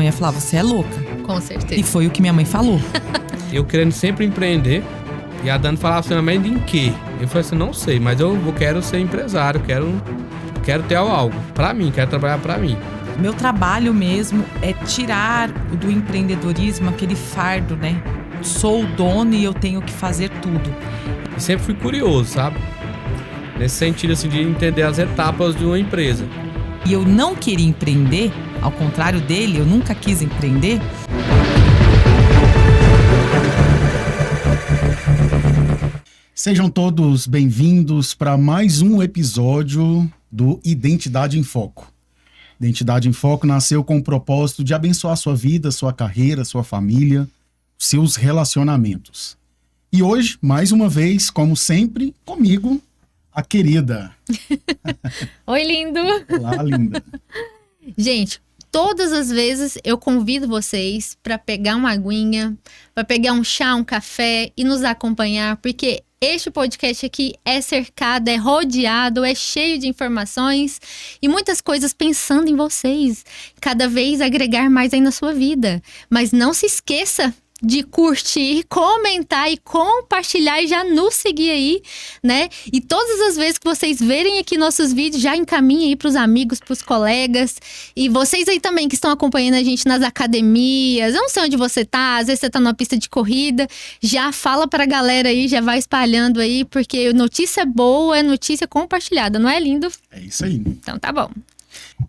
mãe ia falar, você é louca. Com certeza. E foi o que minha mãe falou. Eu querendo sempre empreender. E a Dani falava assim, mas em quê? Eu falei assim, não sei, mas eu quero ser empresário, quero ter algo pra mim, quero trabalhar pra mim. Meu trabalho mesmo é tirar do empreendedorismo aquele fardo, né? Sou o dono e eu tenho que fazer tudo. E sempre fui curioso, sabe? Nesse sentido, assim, de entender as etapas de uma empresa. E eu não queria empreender, ao contrário dele, eu nunca quis empreender. Sejam todos bem-vindos para mais um episódio do Identidade em Foco. Identidade em Foco nasceu com o propósito de abençoar sua vida, sua carreira, sua família, seus relacionamentos. E hoje, mais uma vez, como sempre, comigo, a querida. Oi, lindo! Olá, linda. Gente, todas as vezes eu convido vocês para pegar uma aguinha, para pegar um chá, um café e nos acompanhar, porque este podcast aqui é cercado, é rodeado, é cheio de informações e muitas coisas pensando em vocês. Cada vez agregar mais aí na sua vida. Mas não se esqueça de curtir, comentar e compartilhar e já nos seguir aí, né? E todas as vezes que vocês verem aqui nossos vídeos, já encaminhem aí pros amigos, pros colegas. E vocês aí também que estão acompanhando a gente nas academias, eu não sei onde você tá, às vezes você tá numa pista de corrida, já fala pra galera aí, já vai espalhando aí, porque notícia boa é notícia compartilhada, não é, lindo? É isso aí. Então tá bom.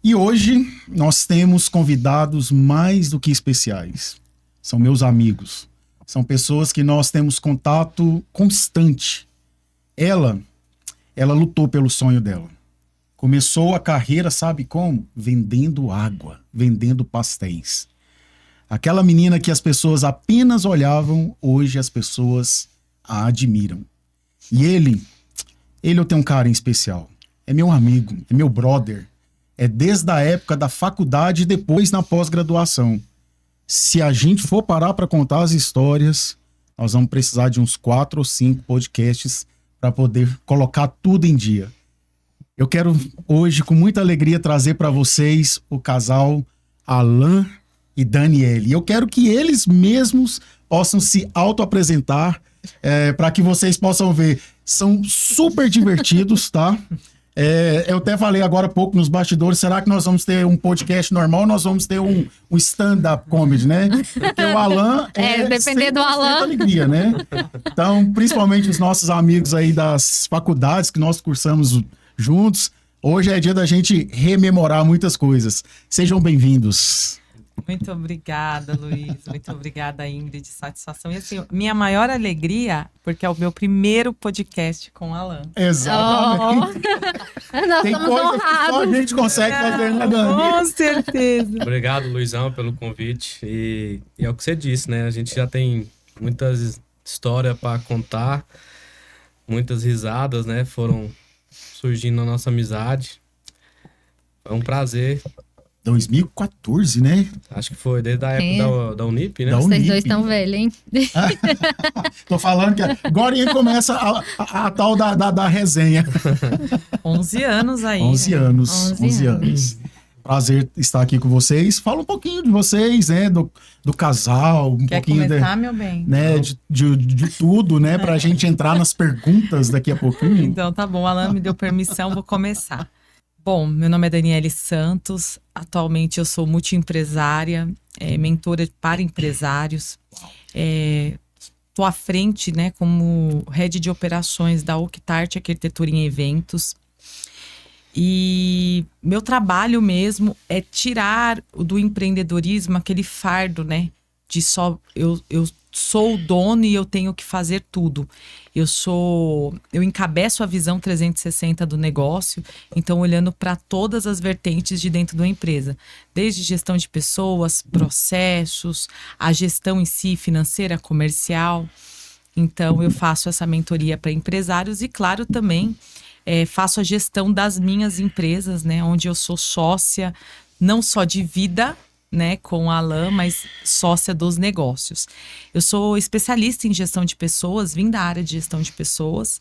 E hoje nós temos convidados mais do que especiais. São meus amigos. São pessoas que nós temos contato constante. Ela lutou pelo sonho dela. Começou a carreira, sabe como? Vendendo água, vendendo pastéis. Aquela menina que as pessoas apenas olhavam, hoje as pessoas a admiram. E ele eu tenho um carinho especial. É meu amigo, é meu brother. É desde a época da faculdade e depois na pós-graduação. Se a gente for parar para contar as histórias, nós vamos precisar de uns 4 ou 5 podcasts para poder colocar tudo em dia. Eu quero hoje, com muita alegria, trazer para vocês o casal Alan e Daniele. Eu quero que eles mesmos possam se auto-apresentar para que vocês possam ver. São super divertidos, tá? Eu até falei agora há pouco nos bastidores, será que nós vamos ter um podcast normal ou nós vamos ter um stand-up comedy, né? Porque o Alan depender do Alan. Alegria, né? Então, principalmente os nossos amigos aí das faculdades que nós cursamos juntos, hoje é dia da gente rememorar muitas coisas. Sejam bem-vindos. Muito obrigada, Luiz. Muito obrigada, Ingrid. Satisfação. E assim, minha maior alegria, porque é o meu primeiro podcast com o Alan. Exatamente. Nós Tem estamos coisas que só a honrados. gente consegue fazer, né, Dani? Com certeza. Obrigado, Luizão, pelo convite. E é o que você disse, né? A gente já tem muitas histórias para contar, muitas risadas, né? Foram surgindo na nossa amizade. É um prazer. 2014, né? Acho que foi desde a época da Unip, né? Da Vocês Unip. dois estão velhos, hein? Tô falando que agora começa a tal da resenha. 11 anos aí. 11 anos. 11 anos. Prazer estar aqui com vocês. Fala um pouquinho de vocês, né? Do casal, um Quer pouquinho começar, meu bem? né? de tudo, né? Pra gente entrar nas perguntas daqui a pouquinho. Então tá bom, Alan me deu permissão, vou começar. Bom, meu nome é Daniele Santos, atualmente eu sou multiempresária, mentora para empresários. Estou à frente, né, como head de operações da Octart Arquitetura em Eventos. E meu trabalho mesmo é tirar do empreendedorismo aquele fardo, né, de só eu sou o dono e eu tenho que fazer tudo. Eu encabeço a visão 360 do negócio, então olhando para todas as vertentes de dentro de uma empresa, desde gestão de pessoas, processos, a gestão em si, financeira, comercial. Então eu faço essa mentoria para empresários e, claro, também faço a gestão das minhas empresas, né, onde eu sou sócia, não só de vida, né, com a Alan, mas sócia dos negócios. Eu sou especialista em gestão de pessoas, vim da área de gestão de pessoas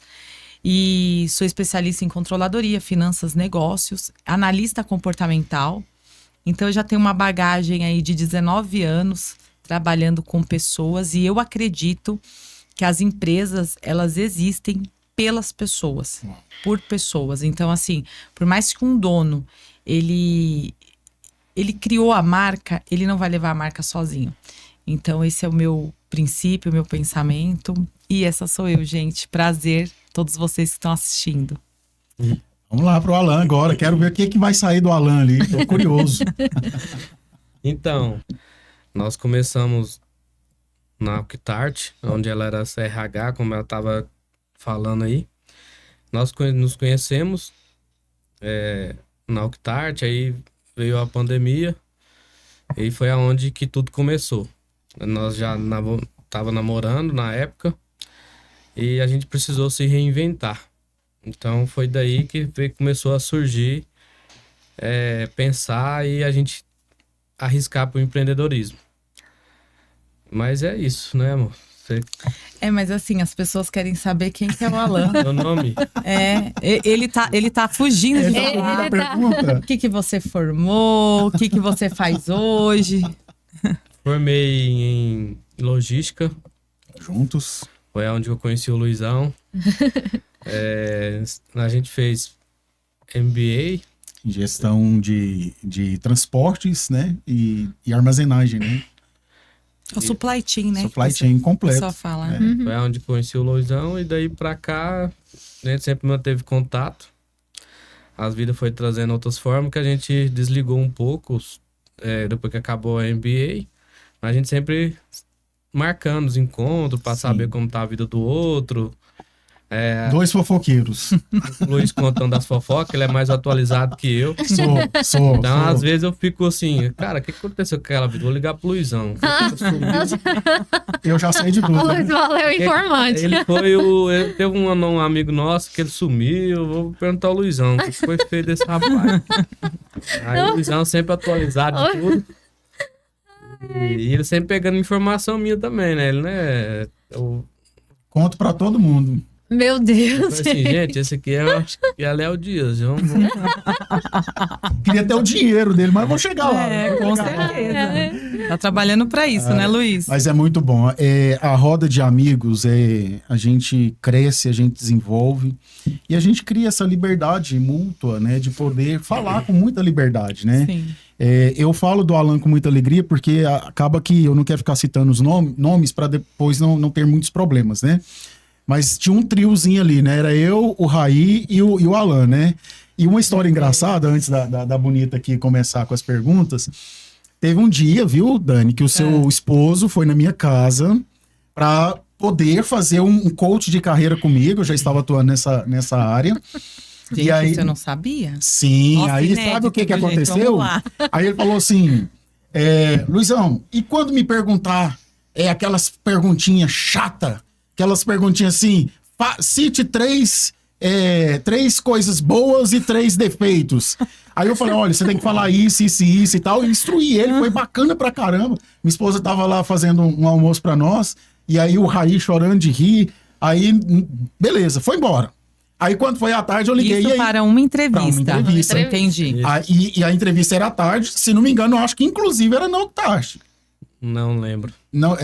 e sou especialista em controladoria, finanças, negócios, analista comportamental. Então eu já tenho uma bagagem aí de 19 anos trabalhando com pessoas e eu acredito que as empresas, elas existem pelas pessoas, por pessoas. Então, assim, por mais que um dono, ele criou a marca, ele não vai levar a marca sozinho. Então, esse é o meu princípio, o meu pensamento. E essa sou eu, gente. Prazer, todos vocês que estão assistindo. Vamos lá pro Alan agora. Quero ver o que vai sair do Alan ali. Tô curioso. Então, nós começamos na Octart, onde ela era CRH, como ela estava falando aí. Nós nos conhecemos na Octart, aí veio a pandemia e foi aonde que tudo começou. Nós já tava namorando na época e a gente precisou se reinventar. Então foi daí que começou a surgir, pensar e a gente arriscar para o empreendedorismo. Mas é isso, né, amor? Mas assim, as pessoas querem saber quem que é o Alan. Meu nome? Ele tá fugindo de falar. Pergunta. O que você formou? O que você faz hoje? Formei em logística. Juntos. Foi onde eu conheci o Luizão. A gente fez MBA. Gestão de transportes, né? E armazenagem, né? O supply chain, né? Supply chain completo. Só fala. Foi onde conheci o Luizão e daí pra cá a gente sempre manteve contato. As vidas foi trazendo outras formas que a gente desligou um pouco depois que acabou a MBA. Mas a gente sempre marcando os encontros pra saber como tá a vida do outro. Dois fofoqueiros. O Luiz contando das fofocas, ele é mais atualizado que eu. Sou. Então, às vezes eu fico assim, cara, o que aconteceu com aquela vida? Vou ligar pro Luizão. Eu já sei de tudo. O Luiz Valeu é informante. Ele teve um amigo nosso que ele sumiu. Vou perguntar ao Luizão, o que foi feito desse rapaz? Aí o Luizão sempre atualizado de tudo. E ele sempre pegando informação minha também, né? Ele, né? Conto pra todo mundo. Meu Deus. Assim, gente, esse aqui eu acho que é Léo Dias. Queria ter o dinheiro dele, mas vou chegar lá. Com certeza. Tá trabalhando pra isso, né, Luiz? Mas é muito bom. A roda de amigos, a gente cresce, a gente desenvolve e a gente cria essa liberdade mútua, né? De poder falar com muita liberdade, né? Sim. Eu falo do Alan com muita alegria porque acaba que eu não quero ficar citando os nomes para depois não ter muitos problemas, né? Mas tinha um triozinho ali, né? Era eu, o Raí e o Alan, né? E uma história engraçada, antes da Bonita aqui começar com as perguntas. Teve um dia, viu, Dani, que o seu esposo foi na minha casa para poder fazer um coach de carreira comigo. Eu já estava atuando nessa área. Gente, e aí, você não sabia? Sim, Nossa, aí inédito, sabe o que gente, aconteceu? vamos lá. Aí ele falou assim, Luizão, e quando me perguntar aquelas perguntinhas chata, aquelas perguntinhas assim, cite três coisas boas e 3 defeitos. Aí eu falei, olha, você tem que falar isso e tal. E instruí ele, foi bacana pra caramba. Minha esposa tava lá fazendo um almoço pra nós, e aí o Raí chorando de rir. Aí, beleza, foi embora. Aí quando foi à tarde eu liguei. Isso para uma entrevista. Pra uma entrevista. Entendi. E a entrevista era à tarde, se não me engano, eu acho que inclusive era na tarde. Não lembro. Não,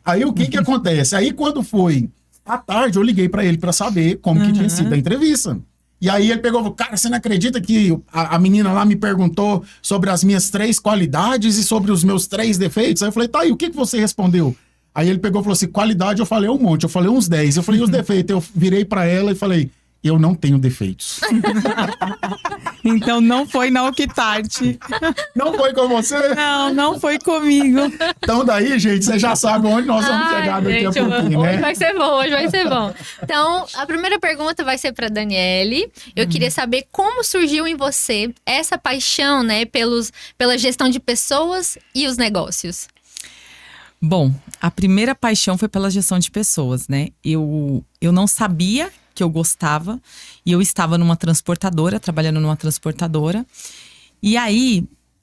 Aí o que acontece? Aí quando foi à tarde, eu liguei pra ele pra saber como que tinha sido a entrevista. E aí ele pegou e falou, cara, você não acredita que a menina lá me perguntou sobre as minhas 3 qualidades e sobre os meus 3 defeitos? Aí eu falei, tá, e o que você respondeu? Aí ele pegou e falou assim, qualidade eu falei um monte, eu falei uns 10. Eu falei, os defeitos? Eu virei pra ela e falei, eu não tenho defeitos. Então não foi na Octart. Não foi com você? Não foi comigo. Então daí, gente, você já sabe onde nós vamos chegar daqui a pouquinho, né? Hoje vai ser bom. Então, a primeira pergunta vai ser para Daniele. Eu queria saber como surgiu em você essa paixão, né, pela gestão de pessoas e os negócios. Bom, a primeira paixão foi pela gestão de pessoas, né? Eu não sabia que eu gostava e eu estava numa transportadora, trabalhando numa transportadora. E aí,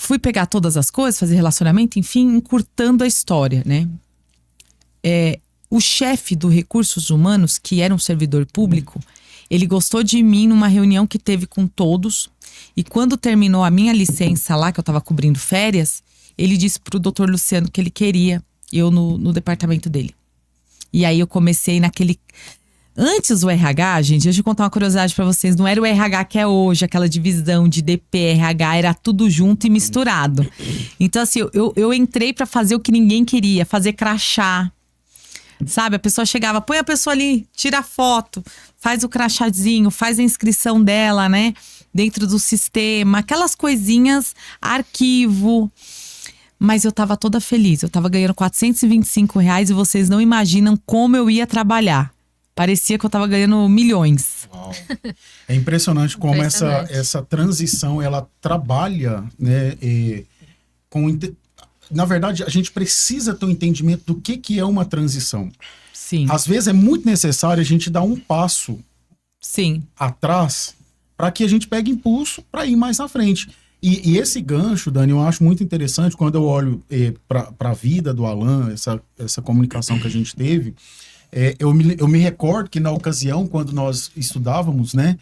fui pegar todas as coisas, fazer relacionamento, enfim, encurtando a história, né? O chefe do Recursos Humanos, que era um servidor público, ele gostou de mim numa reunião que teve com todos. E quando terminou a minha licença lá, que eu tava cobrindo férias, ele disse pro doutor Luciano que ele queria eu no departamento dele. E aí eu comecei naquele... Antes o RH, gente, deixa eu contar uma curiosidade pra vocês. Não era o RH que é hoje, aquela divisão de DP, RH, era tudo junto e misturado. Então assim, eu entrei pra fazer o que ninguém queria, fazer crachá. Sabe, a pessoa chegava, põe a pessoa ali, tira a foto, faz o crachazinho, faz a inscrição dela, né? Dentro do sistema, aquelas coisinhas, arquivo. Mas eu tava toda feliz, eu tava ganhando R$425 e vocês não imaginam como eu ia trabalhar. Parecia que eu tava ganhando milhões. Uau. É impressionante como essa transição, ela trabalha, né, na verdade, a gente precisa ter um entendimento do que é uma transição. Sim. Às vezes é muito necessário a gente dar um passo Sim. atrás para que a gente pegue impulso para ir mais à frente. E esse gancho, Dani, eu acho muito interessante quando eu olho para a vida do Alan, essa comunicação que a gente teve. Eu me recordo que na ocasião, quando nós estudávamos, né,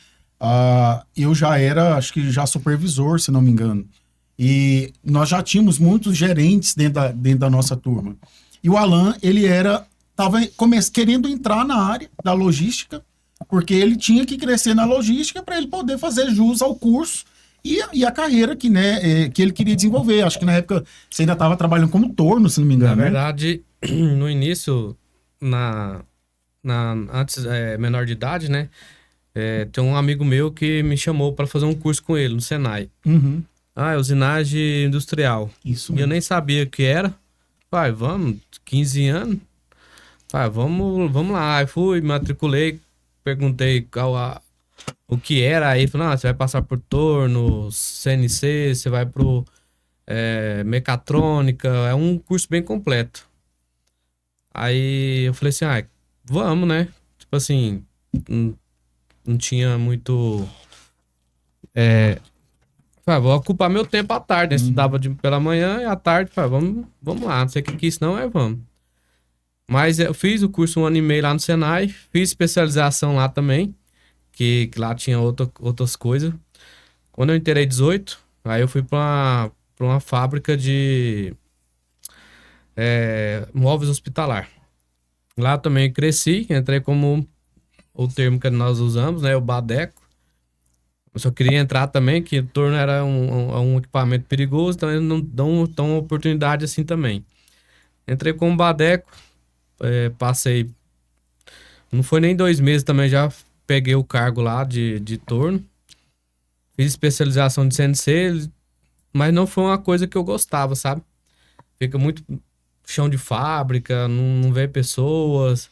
eu já era, acho que já supervisor, se não me engano. E nós já tínhamos muitos gerentes dentro da nossa turma. E o Alan, ele estava querendo entrar na área da logística, porque ele tinha que crescer na logística para ele poder fazer jus ao curso e a carreira que ele queria desenvolver. Acho que na época você ainda estava trabalhando como torno, se não me engano. Na verdade, no início, antes, menor de idade, né? Tem um amigo meu que me chamou para fazer um curso com ele no Senai. Uhum. Usinagem industrial. Isso E mesmo. eu nem sabia o que era. Pai, vamos, 15 anos. Pai, vamos lá. Aí fui, matriculei, perguntei o que era. Aí falou, você vai passar por torno, CNC, você vai pro mecatrônica. É um curso bem completo. Aí eu falei assim, vamos, né? Tipo assim, não tinha muito... vou ocupar meu tempo à tarde, né? Estudava pela manhã e à tarde, vamos lá, não sei o que é isso não, vamos. Mas eu fiz o curso 1 ano e meio lá no Senai, fiz especialização lá também, que lá tinha outras coisas. Quando eu inteirei 18, aí eu fui pra uma fábrica de móveis hospitalar. Lá também cresci, entrei como o termo que nós usamos, né? O Badeco. Eu só queria entrar também, que o torno era um equipamento perigoso, então eles não dão tão oportunidade assim também. Entrei como Badeco, passei... Não foi nem 2 meses também, já peguei o cargo lá de torno. Fiz especialização de CNC, mas não foi uma coisa que eu gostava, sabe? Fica muito chão de fábrica, não vê pessoas.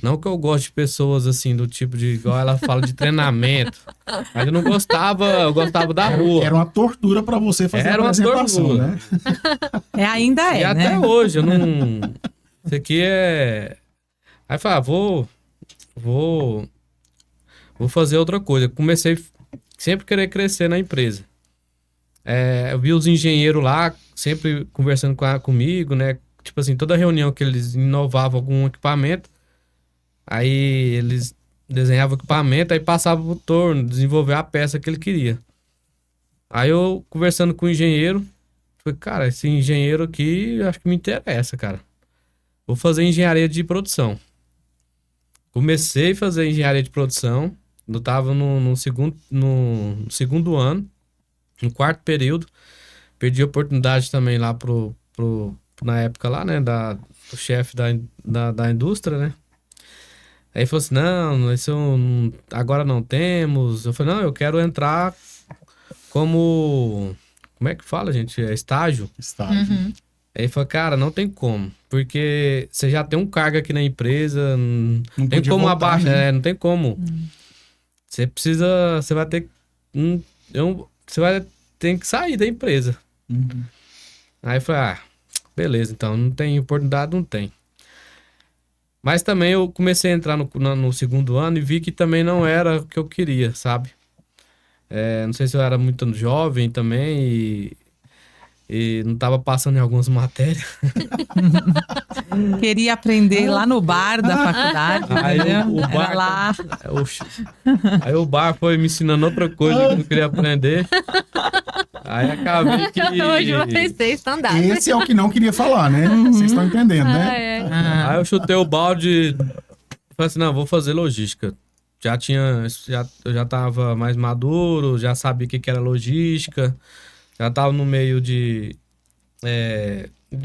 Não que eu goste de pessoas assim, do tipo de... Igual ela fala de treinamento. Mas eu não gostava, eu gostava da rua. Era uma tortura para você fazer a apresentação, tortura, né? Ainda e até né? hoje, eu não... Isso aqui é... Aí eu falei, vou fazer outra coisa. Comecei sempre a querer crescer na empresa. Eu vi os engenheiros lá, sempre conversando comigo, né? Tipo assim, toda reunião que eles inovavam algum equipamento, aí eles desenhavam o equipamento, aí passavam pro torno, desenvolver a peça que ele queria. Aí eu, conversando com o engenheiro, falei, cara, esse engenheiro aqui, acho que me interessa, cara. Vou fazer engenharia de produção. Comecei a fazer engenharia de produção, eu tava no segundo ano, no 4º período. Perdi a oportunidade também lá na época lá, né, do chefe da indústria, né. Aí ele falou assim, não, isso agora não temos. Eu falei, não, eu quero entrar como é que fala, gente? Estágio. Estágio. Uhum. Aí ele falou, cara, não tem como, porque você já tem um cargo aqui na empresa, não tem como abaixar, né? Não tem como. Você vai ter que sair da empresa. Uhum. Aí eu falei, beleza, então não tem oportunidade, não tem. Mas também eu comecei a entrar no segundo ano e vi que também não era o que eu queria, sabe? Não sei se eu era muito jovem também e não tava passando em algumas matérias. Queria aprender lá no bar da faculdade, Aí entendeu? o Era bar- lá. Aí o bar foi me ensinando outra coisa que eu não queria aprender. Aí acabei que... Hoje vai ser standard. Esse é o que não queria falar, né? Vocês estão entendendo, Ah, né? é. Aí eu chutei o balde, falei assim, não, vou fazer logística. Eu já tava mais maduro, já sabia o que era logística, já tava no meio de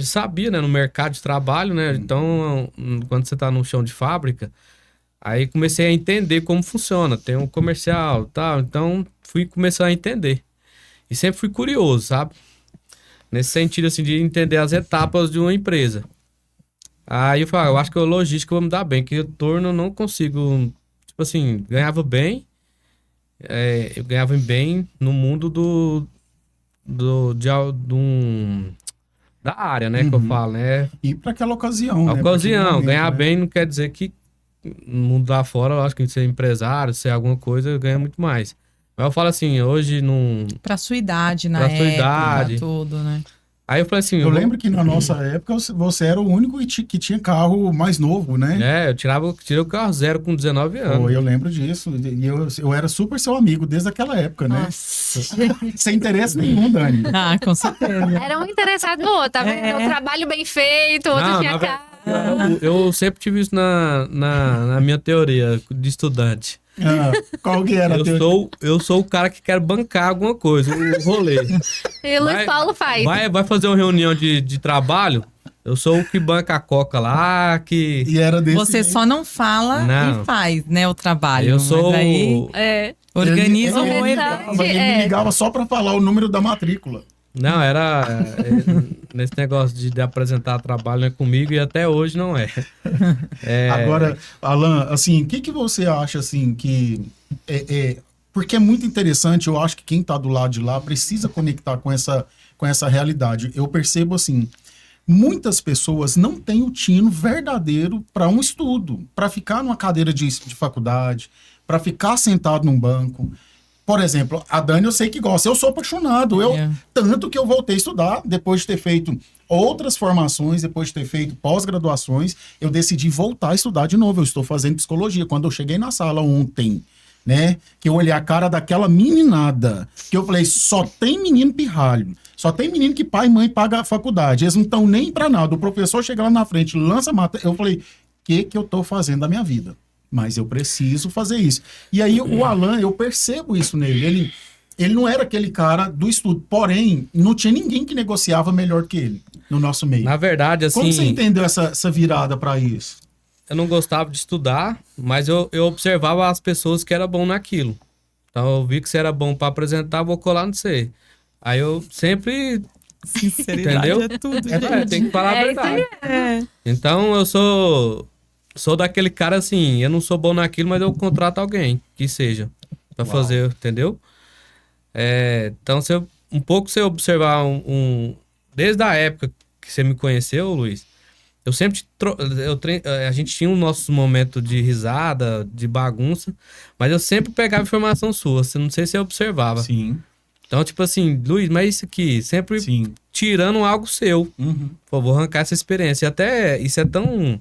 sabia, né, no mercado de trabalho, né? Então, quando você tá no chão de fábrica, aí comecei a entender como funciona, tem um comercial e tal, então fui começar a entender. E sempre fui curioso, sabe? Nesse sentido, assim, de entender as etapas de uma empresa. Aí eu falei, eu acho que a logística eu vou me dar bem, que o torno eu não consigo, tipo assim, ganhava bem, eu ganhava bem no mundo da área, né, que eu falo, né? E para aquela ocasião, A né? Pra aquele ocasião, momento, ganhar né? bem não quer dizer que no mundo lá fora, eu acho que ser empresário, ser alguma coisa, ganha muito mais. Mas eu falo assim, hoje não... Pra sua idade, na Pra sua época, idade. tudo, né? Aí eu falei assim... Eu lembro que na nossa época você era o único que tinha carro mais novo, né? eu tirei o carro zero com 19 anos. Pô, eu lembro disso. E eu era super seu amigo desde aquela época, né? Nossa. Sem interesse nenhum, Dani. Ah, com certeza. Era um interessado no outro, tá vendo? O trabalho bem feito, o outro Não, tinha na carro. Eu sempre tive isso na minha teoria de estudante. Ah, qual que era a teoria? Eu sou o cara que quer bancar alguma coisa, o rolê. E o Luiz Paulo faz. Vai fazer uma reunião de trabalho, eu sou o que banca a coca lá, que... E era desse Você jeito. só não fala Não. e faz, né, o trabalho. Eu sou... Mas aí É. organiza Ele um me evento. ligava, ele me ligava só pra falar o número da matrícula. Não, era... nesse negócio de apresentar trabalho, né, comigo, e até hoje não é. Agora, Alan, assim, o que você acha, assim, que... porque é muito interessante, eu acho que quem tá do lado de lá precisa conectar com essa realidade. Eu percebo, assim, muitas pessoas não têm o tino verdadeiro para um estudo, para ficar numa cadeira de faculdade, para ficar sentado num banco. Por exemplo, a Dani eu sei que gosta, eu sou apaixonado, tanto que eu voltei a estudar, depois de ter feito outras formações, depois de ter feito pós-graduações, eu decidi voltar a estudar de novo, eu estou fazendo psicologia. Quando eu cheguei na sala ontem, né, que eu olhei a cara daquela meninada, que eu falei, só tem menino pirralho, só tem menino que pai e mãe pagam a faculdade, eles não estão nem pra nada, o professor chega lá na frente, lança matéria, eu falei, o que eu tô fazendo da minha vida? Mas eu preciso fazer isso. E aí o Alan, eu percebo isso nele. Ele não era aquele cara do estudo. Porém, não tinha ninguém que negociava melhor que ele no nosso meio. Na verdade, assim... Como você entendeu essa virada para isso? Eu não gostava de estudar, mas eu observava as pessoas que eram bom naquilo. Então eu vi que você era bom para apresentar, vou colar no você. Aí eu sempre... Sinceridade Entendeu? é tudo, tem que falar a verdade. É. Então eu sou daquele cara assim, eu não sou bom naquilo, mas eu contrato alguém que seja pra fazer, entendeu? Então um pouco você observar desde a época que você me conheceu, Luiz, eu sempre a gente tinha um nosso momento de risada, de bagunça, mas eu sempre pegava informação sua, não sei se você observava. Sim. Então, tipo assim, Luiz, mas isso aqui, sempre Sim. tirando algo seu. Uhum. Pô, vou arrancar essa experiência. E até isso é tão...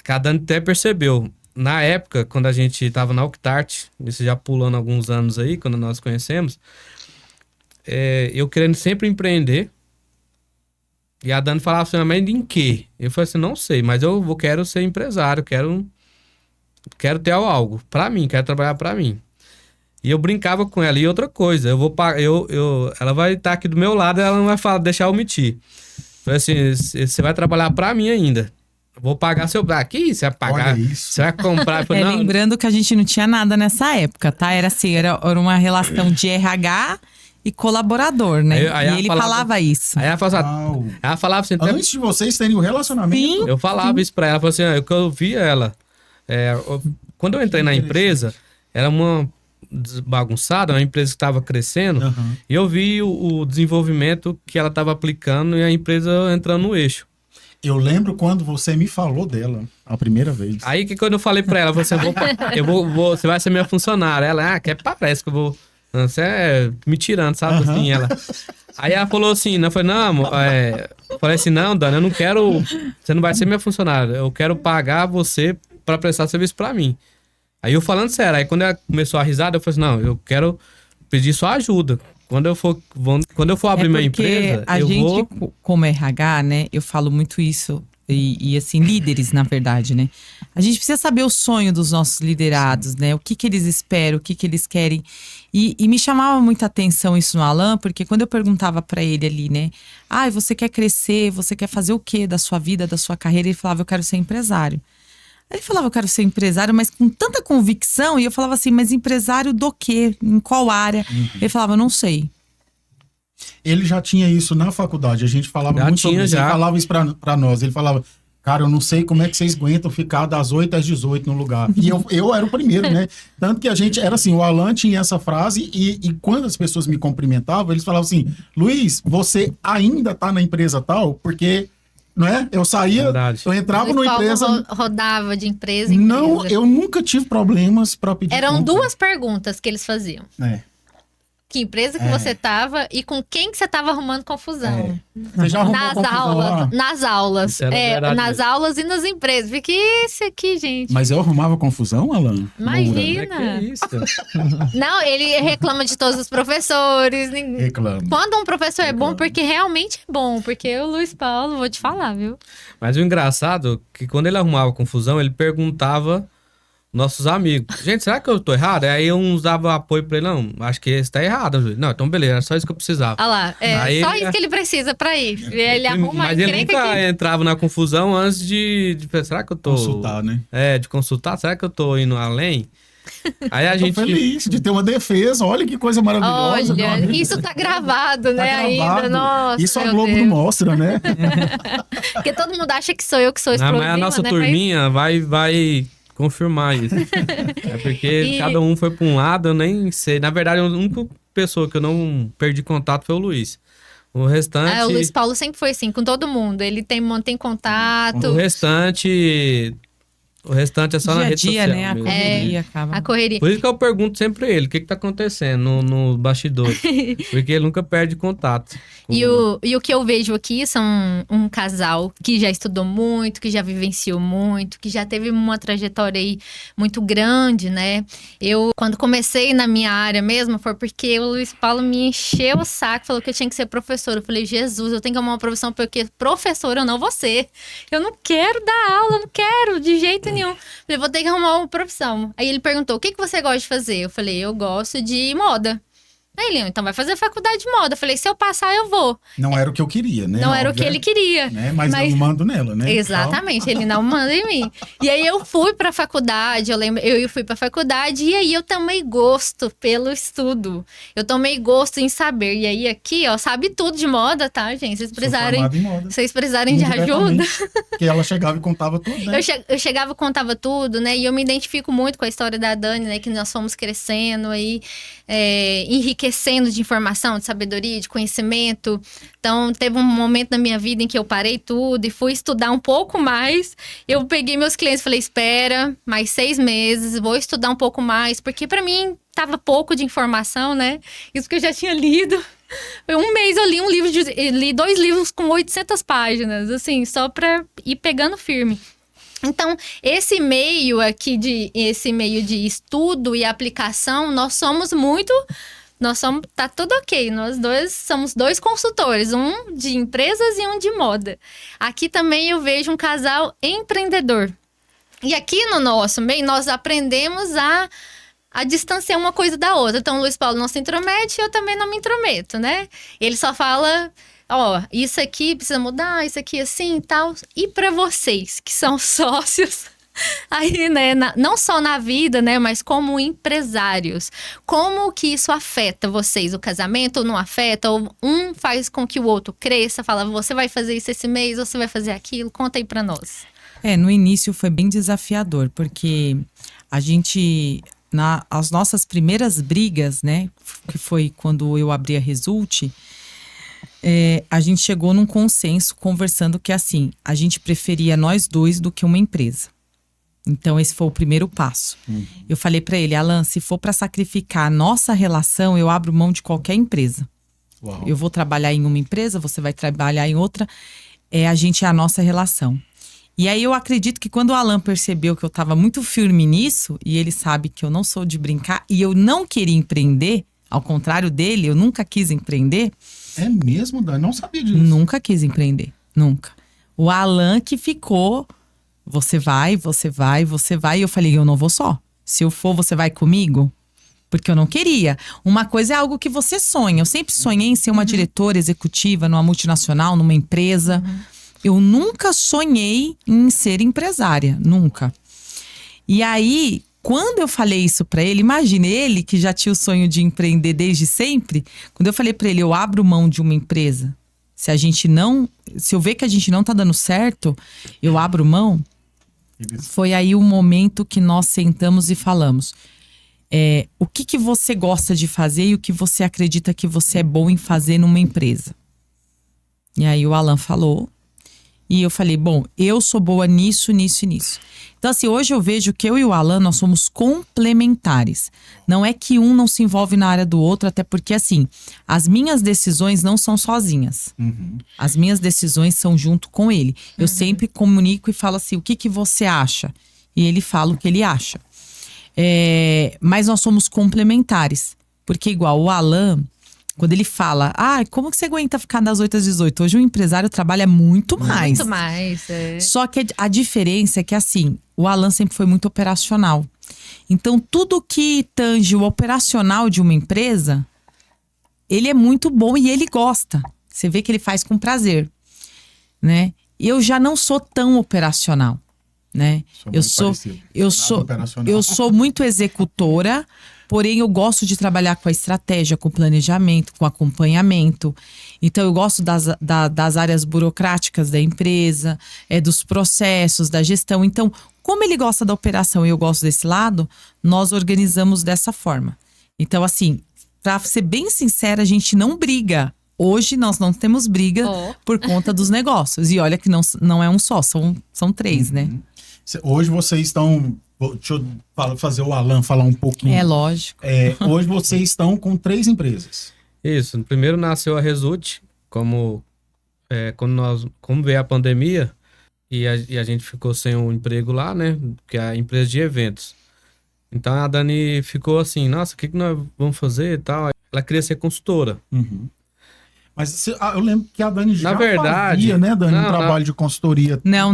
que a Dani até percebeu. Na época, quando a gente tava na Octart, isso já pulando alguns anos aí, quando nós conhecemos, eu querendo sempre empreender. E a Dani falava assim, mas em quê? Eu falei assim, não sei, mas quero ser empresário, quero ter algo pra mim, quero trabalhar pra mim. E eu brincava com ela. E outra coisa, ela vai estar aqui do meu lado, ela não vai deixar eu mentir. Falei assim, você vai trabalhar pra mim ainda. Vou pagar seu... Aqui, você vai pagar. Olha isso. Você vai comprar. Eu falei, não, Lembrando que a gente não tinha nada nessa época, tá? Era assim, era uma relação de RH e colaborador, né? Aí e ela ele falava- falava isso. Aí ela falava, Uau. ela falava assim, até- Antes de vocês terem o relacionamento, Sim. eu falava isso pra ela, falava assim, que eu via ela. Quando eu entrei na empresa, era uma bagunçada, uma empresa que estava crescendo, Aham. e eu vi o desenvolvimento que ela estava aplicando e a empresa entrando no eixo. Eu lembro quando você me falou dela a primeira vez. Aí que quando eu falei pra ela, você vai ser minha funcionária. Ela, parece que eu vou. Você é me tirando, sabe? Aham. Assim, ela. Aí ela falou assim, né? Eu falei, não, amor, falei assim, não, Dani, eu não quero. Você não vai ser minha funcionária. Eu quero pagar você pra prestar serviço pra mim. Aí eu falando sério, aí quando ela começou a risada, eu falei assim, não, eu quero pedir sua ajuda. Quando eu for abrir minha empresa, a eu gente, vou. como RH, né? Eu falo muito isso. E assim, líderes, na verdade, né? A gente precisa saber o sonho dos nossos liderados, né? O que eles esperam, o que eles querem. E me chamava muita atenção isso no Alan, porque quando eu perguntava pra ele ali, né? Ah, você quer crescer? Você quer fazer o quê da sua vida, da sua carreira? Ele falava, eu quero ser empresário. Aí ele falava, eu quero ser empresário, mas com tanta convicção. E eu falava assim, mas empresário do quê? Em qual área? Ele falava, não sei. Ele já tinha isso na faculdade. A gente falava Já muito sobre tinha, isso. já. Ele falava isso pra nós. Ele falava, cara, eu não sei como é que vocês aguentam ficar das 8 às 18 no lugar. E eu era o primeiro, né? Tanto que a gente era assim, o Alan tinha essa frase e quando as pessoas me cumprimentavam, eles falavam assim, Luiz, você ainda tá na empresa tal? Porque, não é? Eu saía, Verdade. eu entrava Luiz numa Paulo empresa... rodava de empresa em Não, empresa. eu nunca tive problemas para pedir Eram conta. duas perguntas que eles faziam. É. Que empresa que você tava e com quem que você tava arrumando confusão. Você já arrumou Nas confusão aulas, lá? nas aulas. Isso era verdade Nas mesmo. aulas e nas empresas. Porque esse aqui, gente. Mas eu arrumava confusão, Alan? Imagina. É que isso? Não, ele reclama de todos os professores. Reclamo. Quando um professor é bom, porque realmente é bom. Porque o Luiz Paulo, vou te falar, viu? Mas o engraçado é que quando ele arrumava confusão, ele perguntava nossos amigos. Gente, será que eu tô errado? Aí uns davam apoio pra ele. Não, acho que esse tá errado. Não, então beleza, era só isso que eu precisava. Olha lá, Aí só ele- isso que ele precisa pra ir. Ele arruma Mas a ele encrenca nunca que... entrava na confusão antes de será que eu tô... Consultar, né? De consultar. Será que eu tô indo além? Aí a Tô gente... feliz de ter uma defesa. Olha que coisa maravilhosa. meu Olha, amigo. isso tá gravado, Tá né, gravado. ainda. Nossa, Isso a meu Globo Deus. não mostra, né? Porque todo mundo acha que sou eu que sou esse Não, mas problema, a nossa né? turminha vai confirmar isso. É porque E- cada um foi pra um lado, eu nem sei. Na verdade, a única pessoa que eu não perdi contato foi o Luiz. O restante... O Luiz Paulo sempre foi assim, com todo mundo. Ele mantém contato. O restante é só na Dia a rede dia, social né? A mesmo. correria acaba. A correria. Por isso que eu pergunto sempre a ele, o que tá acontecendo no bastidor. Porque ele nunca perde contato. E o que eu vejo aqui são um casal que já estudou muito, que já vivenciou muito, que já teve uma trajetória aí muito grande, né? Eu, quando comecei na minha área mesmo, foi porque o Luiz Paulo me encheu o saco, falou que eu tinha que ser professora. Eu falei, Jesus, eu tenho que arrumar uma profissão, porque professora eu não vou ser. Eu não quero dar aula, não quero, de jeito nenhum. Falei, vou ter que arrumar uma profissão. Aí ele perguntou, o que você gosta de fazer? Eu falei, eu gosto de moda. Aí ele, então vai fazer faculdade de moda. Eu falei, se eu passar, eu vou. Não era o que eu queria, né? Não era o que Óbvio, ele queria. né? Mas eu mando nela, né? Exatamente, ele não manda em mim. E aí eu fui pra faculdade, eu lembro, eu fui pra faculdade e aí eu tomei gosto pelo estudo. Eu tomei gosto em saber. E aí aqui, ó, sabe tudo de moda, tá, gente? Vocês Sou precisarem, formado em moda. vocês precisarem de ajuda. Indiretamente, porque ela chegava e contava tudo, né? Eu chegava e contava tudo, né? E eu me identifico muito com a história da Dani, né? Que nós fomos crescendo aí, enriquecendo de informação, de sabedoria, de conhecimento. Então, teve um momento na minha vida em que eu parei tudo e fui estudar um pouco mais. Eu peguei meus clientes e falei, espera, mais 6 meses, vou estudar um pouco mais. Porque para mim, tava pouco de informação, né? Isso que eu já tinha lido. Um mês eu li li 2 livros com 800 páginas, assim, só pra ir pegando firme. Então, esse meio de estudo e aplicação, tá tudo ok. Nós dois somos 2 consultores, um de empresas e um de moda. Aqui também eu vejo um casal empreendedor. E aqui no nosso meio, nós aprendemos a distanciar uma coisa da outra. Então, o Luiz Paulo não se intromete e eu também não me intrometo, né? Ele só fala, isso aqui precisa mudar, isso aqui assim e tal. E para vocês, que são sócios, aí, né, não só na vida, né, mas como empresários, como que isso afeta vocês? O casamento ou não afeta? Ou um faz com que o outro cresça, fala, você vai fazer isso esse mês, você vai fazer aquilo? Conta aí para nós. No início foi bem desafiador, porque a gente, as nossas primeiras brigas, né, que foi quando eu abri a Result, a gente chegou num consenso conversando que assim, a gente preferia nós dois do que uma empresa. Então, esse foi o primeiro passo. Eu falei para ele, Alan, se for para sacrificar a nossa relação, eu abro mão de qualquer empresa. Uau. Eu vou trabalhar em uma empresa, você vai trabalhar em outra. A gente é a nossa relação. E aí eu acredito que quando o Alan percebeu que eu estava muito firme nisso, e ele sabe que eu não sou de brincar, e eu não queria empreender, ao contrário dele, eu nunca quis empreender. É mesmo, Dani? Não sabia disso. Nunca quis empreender, nunca. O Alan que ficou, você vai. E eu falei, eu não vou só. Se eu for, você vai comigo? Porque eu não queria. Uma coisa é algo que você sonha. Eu sempre sonhei em ser uma diretora executiva numa multinacional, numa empresa. Eu nunca sonhei em ser empresária, nunca. E aí, quando eu falei isso pra ele, imagine ele que já tinha o sonho de empreender desde sempre. Quando eu falei pra ele, eu abro mão de uma empresa. Se eu ver que a gente não tá dando certo, eu abro mão. Foi aí o momento que nós sentamos e falamos. O que você gosta de fazer e o que você acredita que você é bom em fazer numa empresa? E aí o Alan falou. E eu falei, bom, eu sou boa nisso, nisso e nisso. Então assim, hoje eu vejo que eu e o Alan, nós somos complementares. Não é que um não se envolve na área do outro, até porque assim, as minhas decisões não são sozinhas. As minhas decisões são junto com ele. Eu sempre comunico e falo assim, o que você acha? E ele fala o que ele acha. Mas nós somos complementares. Porque igual o Alan, quando ele fala, como que você aguenta ficar das 8 às 18? Hoje o empresário trabalha muito mais. Muito mais, Só que a diferença é que assim, o Alan sempre foi muito operacional. Então tudo que tange o operacional de uma empresa, ele é muito bom e ele gosta. Você vê que ele faz com prazer, né? Eu já não sou tão operacional, né? Eu sou muito executora, porém eu gosto de trabalhar com a estratégia, com planejamento, com acompanhamento. Então eu gosto das áreas burocráticas da empresa, dos processos, da gestão. Então, como ele gosta da operação e eu gosto desse lado, nós organizamos dessa forma. Então assim, para ser bem sincera, a gente não briga. Hoje nós não temos briga por conta dos negócios. E olha que não é um só, são 3, né? Hoje vocês estão... Deixa eu fazer o Alan falar um pouquinho. É lógico. Hoje vocês estão com 3 empresas. Isso. Primeiro nasceu a Result, como veio a pandemia e a gente ficou sem um emprego lá, né? Que é a empresa de eventos. Então a Dani ficou assim, nossa, o que nós vamos fazer e tal. Ela queria ser consultora. Mas eu lembro que a Dani já verdade, fazia, né, Dani, um trabalho de consultoria. Não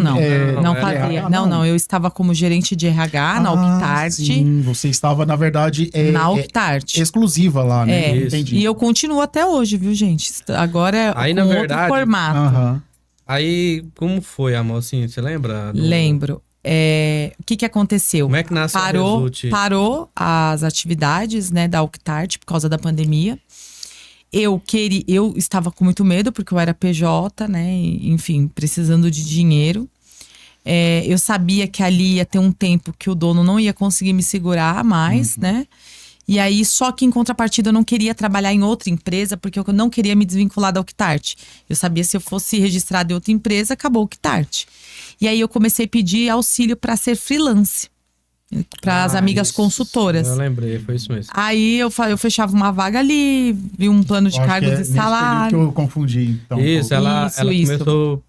fazia. Não, eu estava como gerente de RH na Octart. Sim, você estava, na verdade, na Octart. Exclusiva lá, né? Entendi. E eu continuo até hoje, viu, gente? Agora é aí, com outro formato. Aí, como foi, amor? Assim, você lembra? Lembro. O que aconteceu? Como é que nasceu a Result? Parou as atividades, né, da Octart por causa da pandemia. Eu estava com muito medo, porque eu era PJ, né? Enfim, precisando de dinheiro. Eu sabia que ali ia ter um tempo que o dono não ia conseguir me segurar mais, né? E aí, só que em contrapartida, eu não queria trabalhar em outra empresa, porque eu não queria me desvincular da Octart. Eu sabia se eu fosse registrada em outra empresa, acabou a Octart. E aí, eu comecei a pedir auxílio para ser freelance. Para as amigas consultoras. Eu lembrei, foi isso mesmo. Aí eu fechava uma vaga ali, vi um plano de cargos e salário. Que eu confundi. Então, isso, ela começou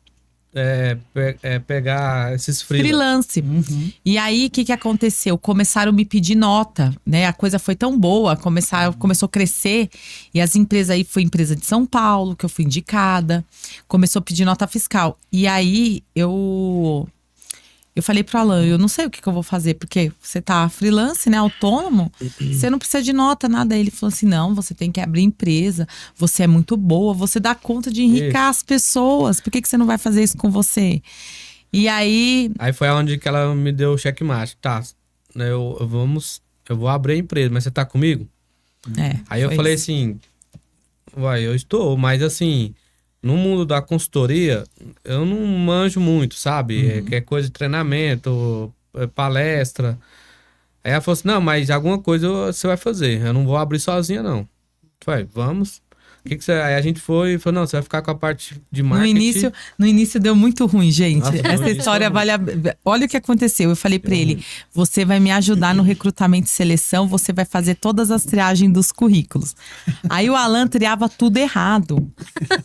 a pegar esses freelance. E aí, o que aconteceu? Começaram a me pedir nota, né? A coisa foi tão boa, começou a crescer. E as empresas aí, foi empresa de São Paulo, que eu fui indicada. Começou a pedir nota fiscal. E aí, eu falei pro Alan, eu não sei o que eu vou fazer, porque você tá freelance, né, autônomo, você não precisa de nota, nada. Aí ele falou assim, não, você tem que abrir empresa, você é muito boa, você dá conta de enricar as pessoas, por que você não vai fazer isso com você? E aí... Aí foi onde que ela me deu o checkmate. Tá, eu vou abrir a empresa, mas você tá comigo? Aí eu falei assim, eu estou, mas assim... No mundo da consultoria, eu não manjo muito, sabe? É coisa de treinamento, palestra. Aí ela falou assim, não, mas alguma coisa você vai fazer. Eu não vou abrir sozinha, não. Falei, vamos. Aí a gente foi e falou, não, você vai ficar com a parte de marketing. No início deu muito ruim, gente. Nossa, Essa história vale Olha o que aconteceu. Eu falei pra ele, você vai me ajudar no recrutamento e seleção, você vai fazer todas as triagens dos currículos. Aí o Alan triava tudo errado.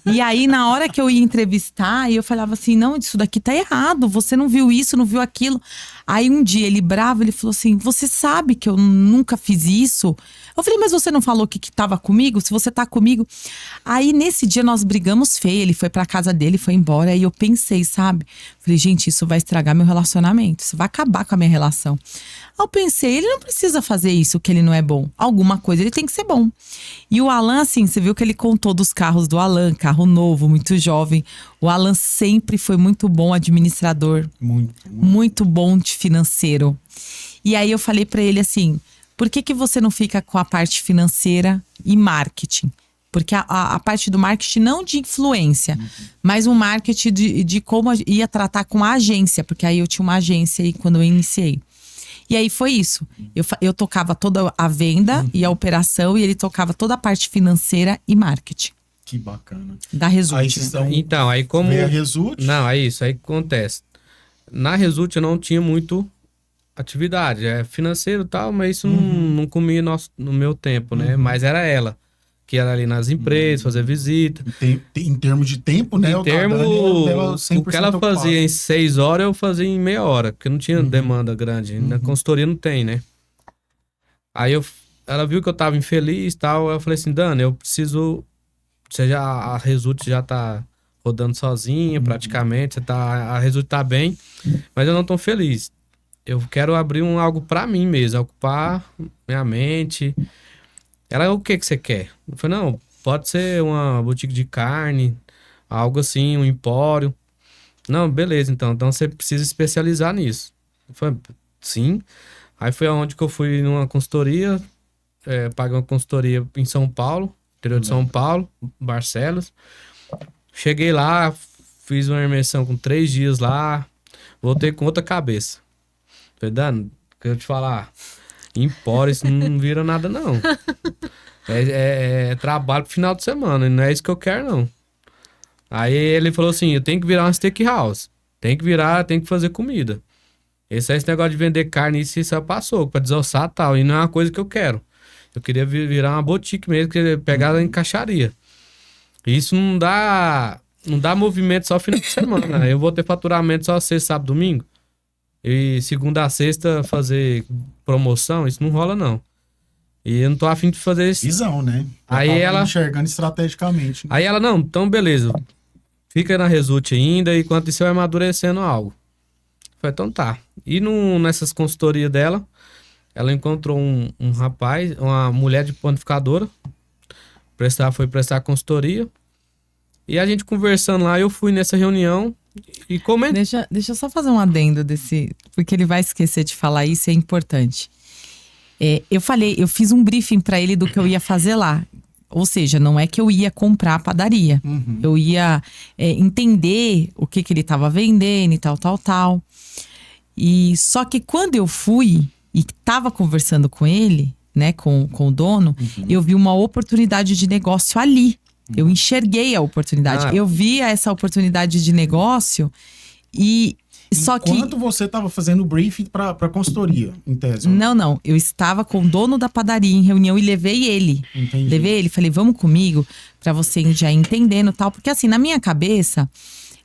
E aí, na hora que eu ia entrevistar, eu falava assim, não, isso daqui tá errado, você não viu isso, não viu aquilo. Aí um dia, ele bravo, ele falou assim, você sabe que eu nunca fiz isso? Eu falei, mas você não falou que tava comigo? Se você tá comigo... Aí, nesse dia, nós brigamos feio. Ele foi pra casa dele, foi embora. Aí eu pensei, sabe? Falei, gente, isso vai estragar meu relacionamento. Isso vai acabar com a minha relação. Aí eu pensei, ele não precisa fazer isso, que ele não é bom. Alguma coisa ele tem que ser bom. E o Alan, assim, você viu que ele contou dos carros do Alan. Carro novo, muito jovem. O Alan sempre foi muito bom administrador. Muito bom de financeiro. E aí eu falei pra ele assim, por que você não fica com a parte financeira e marketing? Porque a parte do marketing não de influência, mas um marketing de como ia tratar com a agência. Porque aí eu tinha uma agência aí quando eu iniciei. E aí foi isso. Eu tocava toda a venda e a operação, e ele tocava toda a parte financeira e marketing. Que bacana. Da Result. Então, aí como... Veio a Result? Não, é isso. Aí acontece. Na Result eu não tinha muito atividade. É financeiro e tal, mas isso não comia no meu tempo, né? Mas era ela. Que era ali nas empresas, fazer visita. Em termos de tempo, né? Em termos, o que ela fazia em 6 horas, eu fazia em meia hora. Porque não tinha demanda grande. Na consultoria não tem, né? Aí ela viu que eu tava infeliz e tal. Eu falei assim, Dani, eu preciso... a Result já tá rodando sozinha, praticamente. A Result tá bem, mas eu não tô feliz. Eu quero abrir algo pra mim mesmo, ocupar minha mente. Ela, o que você quer? Eu falei, não, pode ser uma boutique de carne, algo assim, um empório. Não, beleza, então você precisa especializar nisso. Eu falei, sim. Aí foi aonde que eu fui numa consultoria, paguei uma consultoria em São Paulo, interior de São Paulo, Barcelos. Cheguei lá, fiz uma imersão com 3 dias lá, voltei com outra cabeça. Falei, Dani, quero te falar, empório, isso não vira nada, não. É trabalho pro final de semana, e não é isso que eu quero, não. Aí ele falou assim, eu tenho que virar uma steakhouse. Tem que fazer comida. Esse negócio de vender carne, isso já passou, pra desossar e tal, e não é uma coisa que eu quero. Eu queria virar uma boutique mesmo, pegar em caixaria. Isso não dá movimento só final de semana. Eu vou ter faturamento só sexta, sábado, domingo. E segunda a sexta fazer promoção, isso não rola, não. E eu não tô afim de fazer isso. Visão, né? Aí ela enxergando estrategicamente. Né? Aí ela, não, então beleza. Fica na Result ainda, enquanto isso vai amadurecendo algo. Eu falei, então tá. E nessas consultorias dela, ela encontrou um rapaz, uma mulher de panificadora. Foi prestar consultoria. E a gente conversando lá, eu fui nessa reunião e comentei. Deixa eu só fazer um adendo desse, porque ele vai esquecer de falar isso, é importante. Eu fiz um briefing para ele do que eu ia fazer lá. Ou seja, não é que eu ia comprar a padaria. Eu ia entender o que ele estava vendendo e tal. E só que quando eu fui e estava conversando com ele, né, com o dono, eu vi uma oportunidade de negócio ali. Eu enxerguei a oportunidade. Eu vi essa oportunidade de negócio e... Enquanto você estava fazendo o briefing para consultoria, em tese? Não. Eu estava com o dono da padaria em reunião e levei ele. Entendi. Falei, vamos comigo para você já ir entendendo e tal. Porque assim, na minha cabeça,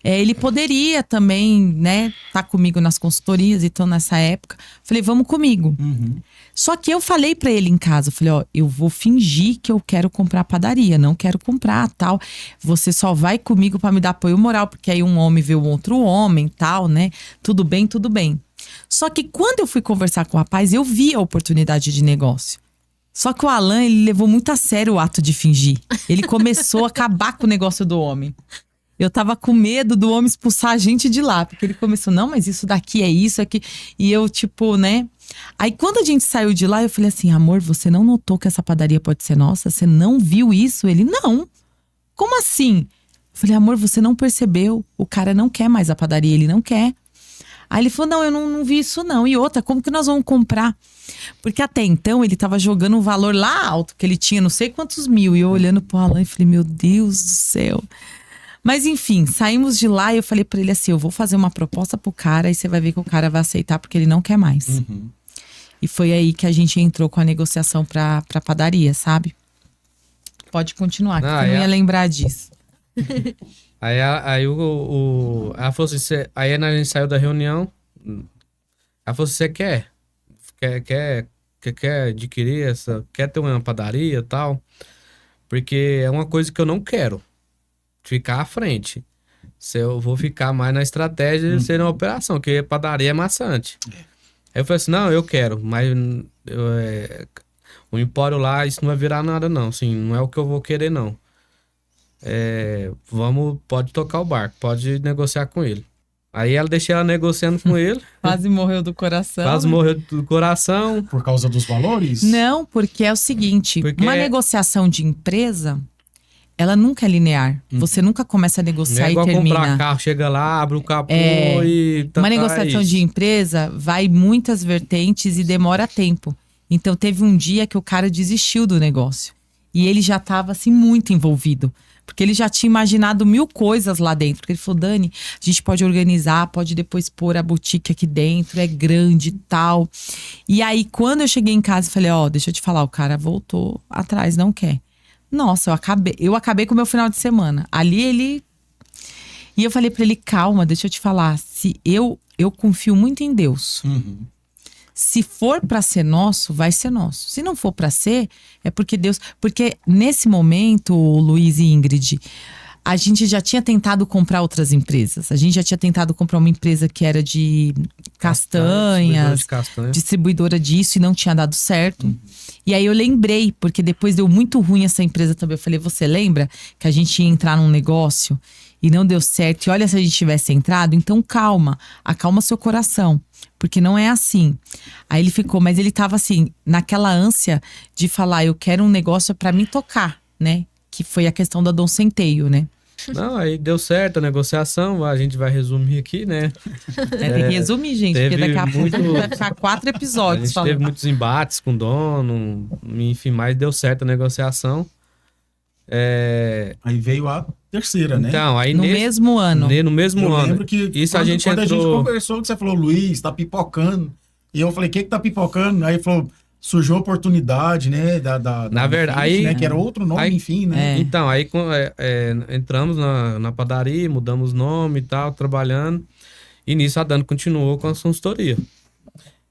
ele poderia também, né, tá comigo nas consultorias, então nessa época. Falei, vamos comigo. Só que eu falei pra ele em casa, falei, ó, eu vou fingir que eu quero comprar padaria, não quero comprar, tal. Você só vai comigo pra me dar apoio moral, porque aí um homem vê o outro homem, tal, né? Tudo bem. Só que quando eu fui conversar com o rapaz, eu vi a oportunidade de negócio. Só que o Alan, ele levou muito a sério o ato de fingir. Ele começou a acabar com o negócio do homem. Eu tava com medo do homem expulsar a gente de lá, porque ele começou, não, mas isso daqui é isso aqui. E eu, tipo, né? Aí quando a gente saiu de lá, eu falei assim, amor, você não notou que essa padaria pode ser nossa? Você não viu isso? Ele, não. Como assim? Eu falei, amor, você não percebeu? O cara não quer mais a padaria, ele não quer. Aí ele falou, não, eu não vi isso não. E outra, como que nós vamos comprar? Porque até então ele tava jogando um valor lá alto, que ele tinha não sei quantos mil. E eu olhando pro Alan e falei, meu Deus do céu. Mas enfim, saímos de lá e eu falei pra ele assim, eu vou fazer uma proposta pro cara e você vai ver que o cara vai aceitar porque ele não quer mais. E foi aí que a gente entrou com a negociação pra padaria, sabe? Pode continuar, que eu não ia lembrar disso. Aí ela falou assim, aí a gente saiu da reunião, ela falou assim, você quer adquirir quer ter uma padaria e tal? Porque é uma coisa que eu não quero, ficar à frente. Se eu vou ficar mais na estratégia de ser na operação, porque padaria é maçante. Aí eu falei assim, não, eu quero, mas o empório lá, isso não vai virar nada não, assim, não é o que eu vou querer não. Pode tocar o barco, pode negociar com ele. Aí deixei ela negociando com ele. Quase morreu do coração. Quase morreu do coração. Por causa dos valores? Não, porque é o seguinte, uma negociação de empresa, ela nunca é linear. Você nunca começa a negociar e termina. Comprar carro, chega lá, abre o capô e... Uma negociação de empresa vai muitas vertentes e demora tempo. Então teve um dia que o cara desistiu do negócio. E ele já estava assim muito envolvido. Porque ele já tinha imaginado 1000 coisas lá dentro. Porque ele falou, Dani, a gente pode organizar, pode depois pôr a boutique aqui dentro, é grande e tal. E aí quando eu cheguei em casa, eu falei, deixa eu te falar, o cara voltou atrás, não quer. Nossa, eu acabei com o meu final de semana. Ali ele... E eu falei pra ele, calma, deixa eu te falar. Se eu confio muito em Deus. Se for pra ser nosso, vai ser nosso. Se não for pra ser, é porque Deus... Porque nesse momento, Luiz e Ingrid, a gente já tinha tentado comprar outras empresas. A gente já tinha tentado comprar uma empresa que era de castanhas, distribuidora disso, e não tinha dado certo. E aí eu lembrei, porque depois deu muito ruim essa empresa também. Eu falei, você lembra que a gente ia entrar num negócio e não deu certo? E olha, se a gente tivesse entrado, então acalma seu coração. Porque não é assim. Aí ele ficou, mas ele tava assim, naquela ânsia de falar, eu quero um negócio pra me tocar, né? Que foi a questão da Dom Centeio, né? Não, aí deu certo a negociação, a gente vai resumir aqui, né? Tem que resumir, gente, porque daqui a pouco vai ficar 4 episódios. A gente teve muitos embates com o dono, enfim, mas deu certo a negociação. Aí veio a terceira, né? Então, aí no mesmo ano. No mesmo eu ano. Lembro que isso quando, a gente quando entrou... a gente conversou, que você falou, Luiz, tá pipocando. E eu falei, o que tá pipocando? Aí ele falou, surgiu a oportunidade, né? Na verdade, aí, né, que era outro nome, aí, enfim, né? Então, aí entramos na padaria, mudamos o nome e tal, trabalhando. E nisso a Dani continuou com a consultoria.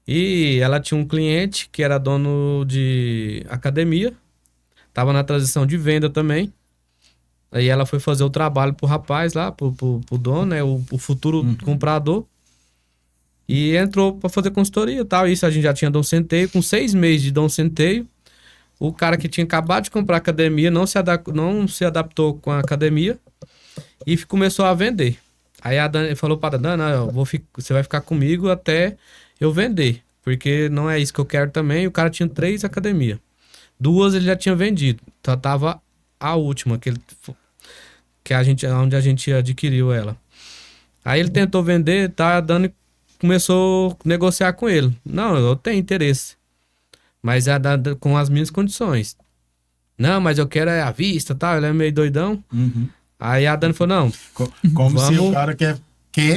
E ela tinha um cliente que era dono de academia. Tava na transição de venda também. Aí ela foi fazer o trabalho pro rapaz lá, pro dono, né? O futuro comprador. E entrou para fazer consultoria e tal. Isso a gente já tinha Dom Centeio. Com 6 meses de Dom Centeio, o cara que tinha acabado de comprar a academia não se adaptou com a academia e começou a vender. Aí a Dani falou para a Dani, você vai ficar comigo até eu vender. Porque não é isso que eu quero também. O cara tinha 3 academias. 2 ele já tinha vendido. Então tava a última, onde a gente adquiriu ela. Aí ele tentou vender, tá? A Dani começou a negociar com ele. Não, eu tenho interesse. Mas com as minhas condições. Não, mas eu quero à vista, tá? Ele é meio doidão. Aí a Dani falou, não. Como se o cara quer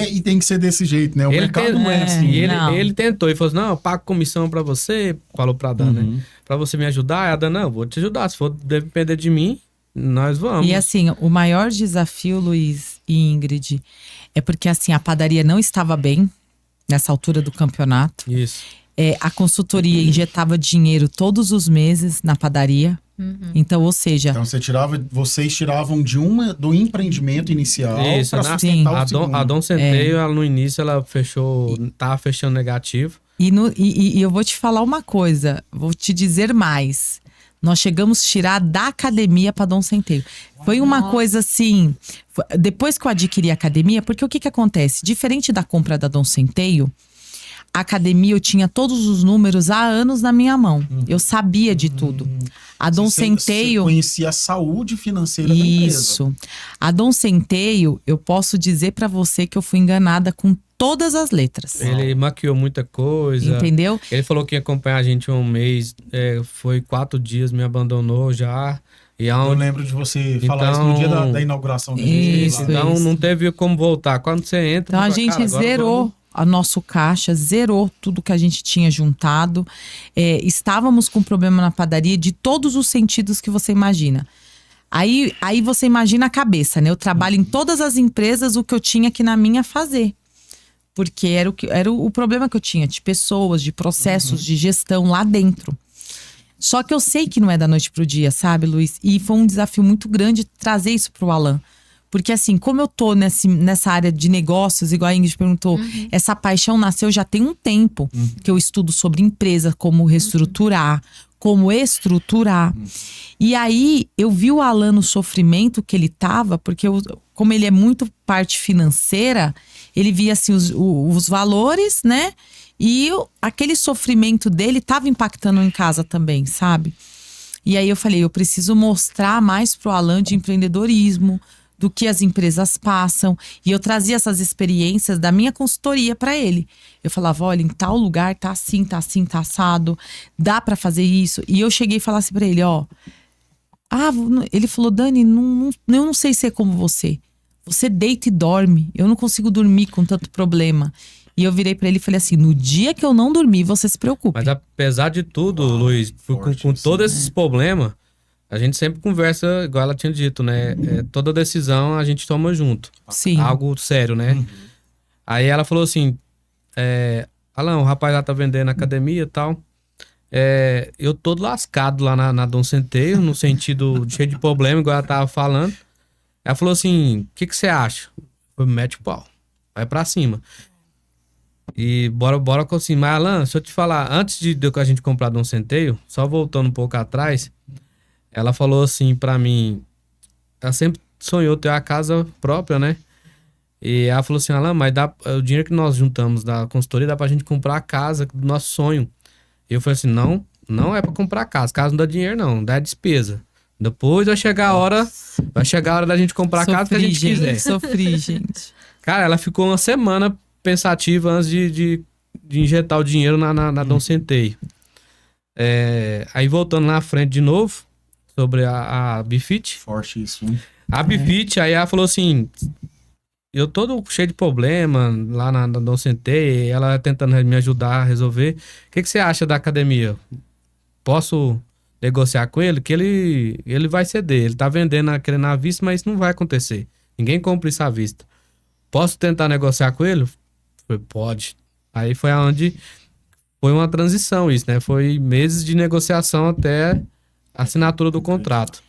e tem que ser desse jeito, né? O mercado não é assim. Ele tentou e falou assim, não, eu pago comissão pra você. Falou pra Dani, né? Pra você me ajudar. Aí a Dani, não, vou te ajudar. Se for depender de mim, nós vamos. E assim, o maior desafio, Luiz e Ingrid, é porque assim, a padaria não estava bem nessa altura do campeonato. Isso. A consultoria injetava dinheiro todos os meses na padaria. Então, ou seja... Então, vocês tiravam do empreendimento inicial para sustentar o segundo. A Dom Centeio, ela, no início, ela tava fechando negativo. E eu vou te falar uma coisa, vou te dizer mais. Nós chegamos a tirar da academia para Dom Centeio. Foi uma coisa assim... Depois que eu adquiri a academia, porque o que acontece? Diferente da compra da Dom Centeio, a academia eu tinha todos os números há anos na minha mão. Eu sabia de tudo. A Dom Centeio... Você conhecia a saúde financeira da empresa. Isso. A Dom Centeio, eu posso dizer para você que eu fui enganada com todas as letras. Ele maquiou muita coisa. Entendeu? Ele falou que ia acompanhar a gente um mês. Foi 4 dias, me abandonou já. E Eu lembro de você falar isso no dia da inauguração dele. Isso, Então não teve como voltar. Quando você entra... Então a fala, gente cara, agora zerou a nosso caixa, zerou tudo que a gente tinha juntado. Estávamos com problema na padaria de todos os sentidos que você imagina. Aí você imagina a cabeça, né? Eu trabalho em todas as empresas, o que eu tinha aqui na minha fazer. Porque era o problema que eu tinha, de pessoas, de processos, de gestão lá dentro. Só que eu sei que não é da noite pro dia, sabe, Luiz? E foi um desafio muito grande trazer isso pro Alan. Porque assim, como eu tô nessa área de negócios, igual a Ingrid perguntou, essa paixão nasceu já tem um tempo que eu estudo sobre empresa, como reestruturar, como estruturar. E aí, eu vi o Alan no sofrimento que ele tava, porque como ele é muito parte financeira, ele via assim os valores, né? E aquele sofrimento dele tava impactando em casa também, sabe? E aí eu falei, eu preciso mostrar mais pro Alan de empreendedorismo, do que as empresas passam. E eu trazia essas experiências da minha consultoria para ele. Eu falava, olha, em tal lugar tá assim, tá assado. Dá para fazer isso. E eu cheguei e falasse para ele, ó. Ele falou, Dani, eu não sei ser como você. Você deita e dorme. Eu não consigo dormir com tanto problema. E eu virei para ele e falei assim, no dia que eu não dormir, você se preocupe. Mas apesar de tudo, Luiz, com todos esses problemas, a gente sempre conversa, igual ela tinha dito, né? Toda decisão a gente toma junto. Sim. Algo sério, né? Aí ela falou assim, Alan, o rapaz lá tá vendendo academia e tal. Eu tô lascado lá na Dom Centeio, no sentido cheio de problema, igual ela tava falando. Ela falou assim, o que você acha? Eu mete o pau, vai pra cima. E bora com assim, mas Alan, deixa eu te falar, antes de a gente comprar Dom Centeio, só voltando um pouco atrás, ela falou assim pra mim, ela sempre sonhou ter a casa própria, né? E ela falou assim, Alan, mas o dinheiro que nós juntamos da consultoria dá pra gente comprar a casa do nosso sonho. E eu falei assim, não é pra comprar casa não dá dinheiro não, dá despesa. Depois vai chegar a hora da gente comprar a casa que a gente quiser. Sofri, gente. Cara, ela ficou uma semana pensativa antes de injetar o dinheiro na Dom Centeio. Aí voltando lá na frente de novo, sobre a Bifit. Forte isso, hein? A Bifit, aí ela falou assim, eu todo cheio de problema lá na Dom Centeio, ela tentando me ajudar a resolver. O que você acha da academia? Posso negociar com ele? Que ele vai ceder. Ele tá vendendo querendo à vista, mas isso não vai acontecer. Ninguém compra isso à vista. Posso tentar negociar com ele? Falei, pode. Aí foi aonde foi uma transição isso, né? Foi meses de negociação até a assinatura do contrato.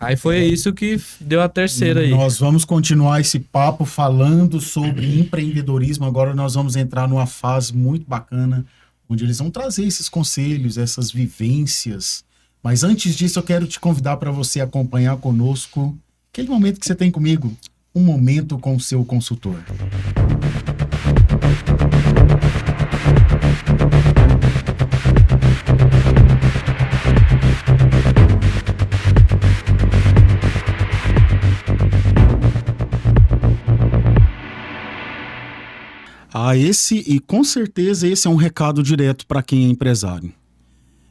Aí foi isso que deu a terceira aí. Nós vamos continuar esse papo falando sobre empreendedorismo. Agora nós vamos entrar numa fase muito bacana, onde eles vão trazer esses conselhos, essas vivências. Mas antes disso, eu quero te convidar para você acompanhar conosco aquele momento que você tem comigo, um momento com o seu consultor. E com certeza esse é um recado direto para quem é empresário.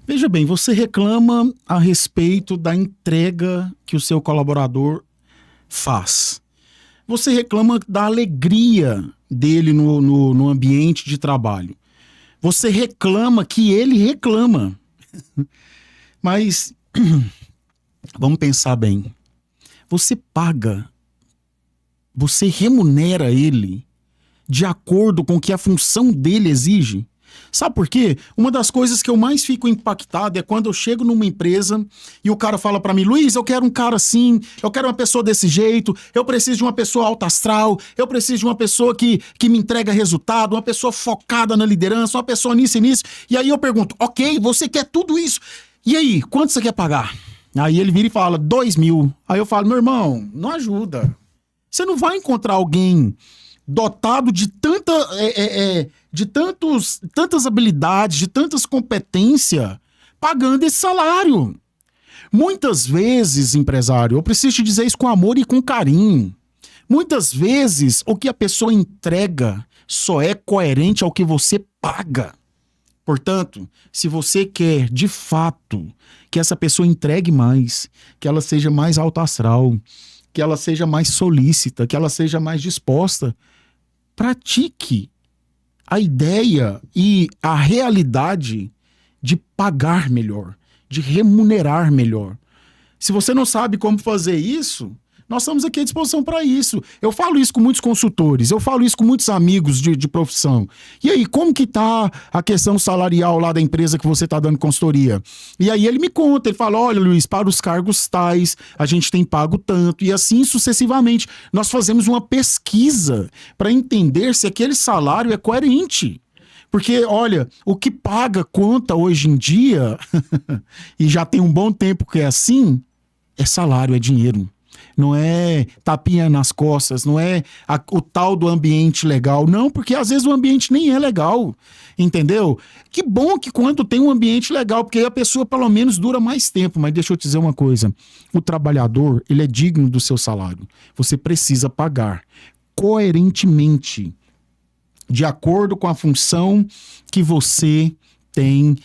Veja bem, você reclama a respeito da entrega que o seu colaborador faz. Você reclama da alegria dele no ambiente de trabalho. Você reclama que ele reclama. Mas vamos pensar bem. Você paga, você remunera ele de acordo com o que a função dele exige. Sabe por quê? Uma das coisas que eu mais fico impactado é quando eu chego numa empresa e o cara fala pra mim, Luiz, eu quero um cara assim, eu quero uma pessoa desse jeito, eu preciso de uma pessoa alta astral, eu preciso de uma pessoa que me entrega resultado, uma pessoa focada na liderança, uma pessoa nisso e nisso. E aí eu pergunto, ok, você quer tudo isso? E aí, quanto você quer pagar? Aí ele vira e fala, 2.000. Aí eu falo, meu irmão, não ajuda. Você não vai encontrar alguém dotado de tantas habilidades, de tantas competências, pagando esse salário. Muitas vezes, empresário, eu preciso te dizer isso com amor e com carinho. Muitas vezes, o que a pessoa entrega só é coerente ao que você paga. Portanto, se você quer, de fato, que essa pessoa entregue mais, que ela seja mais alto astral, que ela seja mais solícita, que ela seja mais disposta, pratique a ideia e a realidade de pagar melhor, de remunerar melhor. Se você não sabe como fazer isso, nós estamos aqui à disposição para isso. Eu falo isso com muitos consultores, eu falo isso com muitos amigos de profissão. E aí, como que tá a questão salarial lá da empresa que você está dando consultoria? E aí ele me conta, ele fala, olha, Luiz, para os cargos tais, a gente tem pago tanto, e assim sucessivamente. Nós fazemos uma pesquisa para entender se aquele salário é coerente. Porque, olha, o que paga conta hoje em dia, e já tem um bom tempo que é assim, é salário, é dinheiro. Não é tapinha nas costas, não é o tal do ambiente legal. Não, porque às vezes o ambiente nem é legal, entendeu? Que bom que quando tem um ambiente legal, porque aí a pessoa pelo menos dura mais tempo. Mas deixa eu te dizer uma coisa, o trabalhador, ele é digno do seu salário. Você precisa pagar coerentemente, de acordo com a função que você tem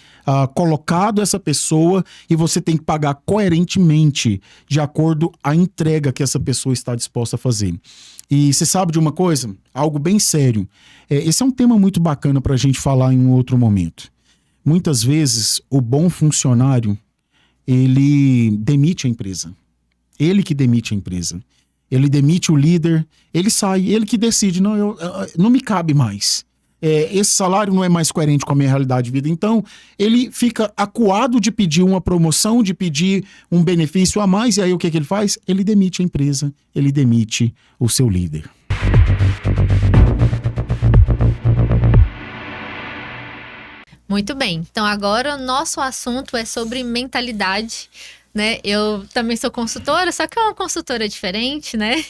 colocado essa pessoa, e você tem que pagar coerentemente de acordo com a entrega que essa pessoa está disposta a fazer. E você sabe de uma coisa? Algo bem sério. Esse é um tema muito bacana para a gente falar em um outro momento. Muitas vezes, o bom funcionário, ele demite a empresa. Ele que demite a empresa. Ele demite o líder, ele sai, ele que decide, não me cabe mais. Esse salário não é mais coerente com a minha realidade de vida. Então, ele fica acuado de pedir uma promoção, de pedir um benefício a mais, e aí o que ele faz? Ele demite a empresa, ele demite o seu líder. Muito bem. Então, agora o nosso assunto é sobre mentalidade, né? Eu também sou consultora, só que é uma consultora diferente, né?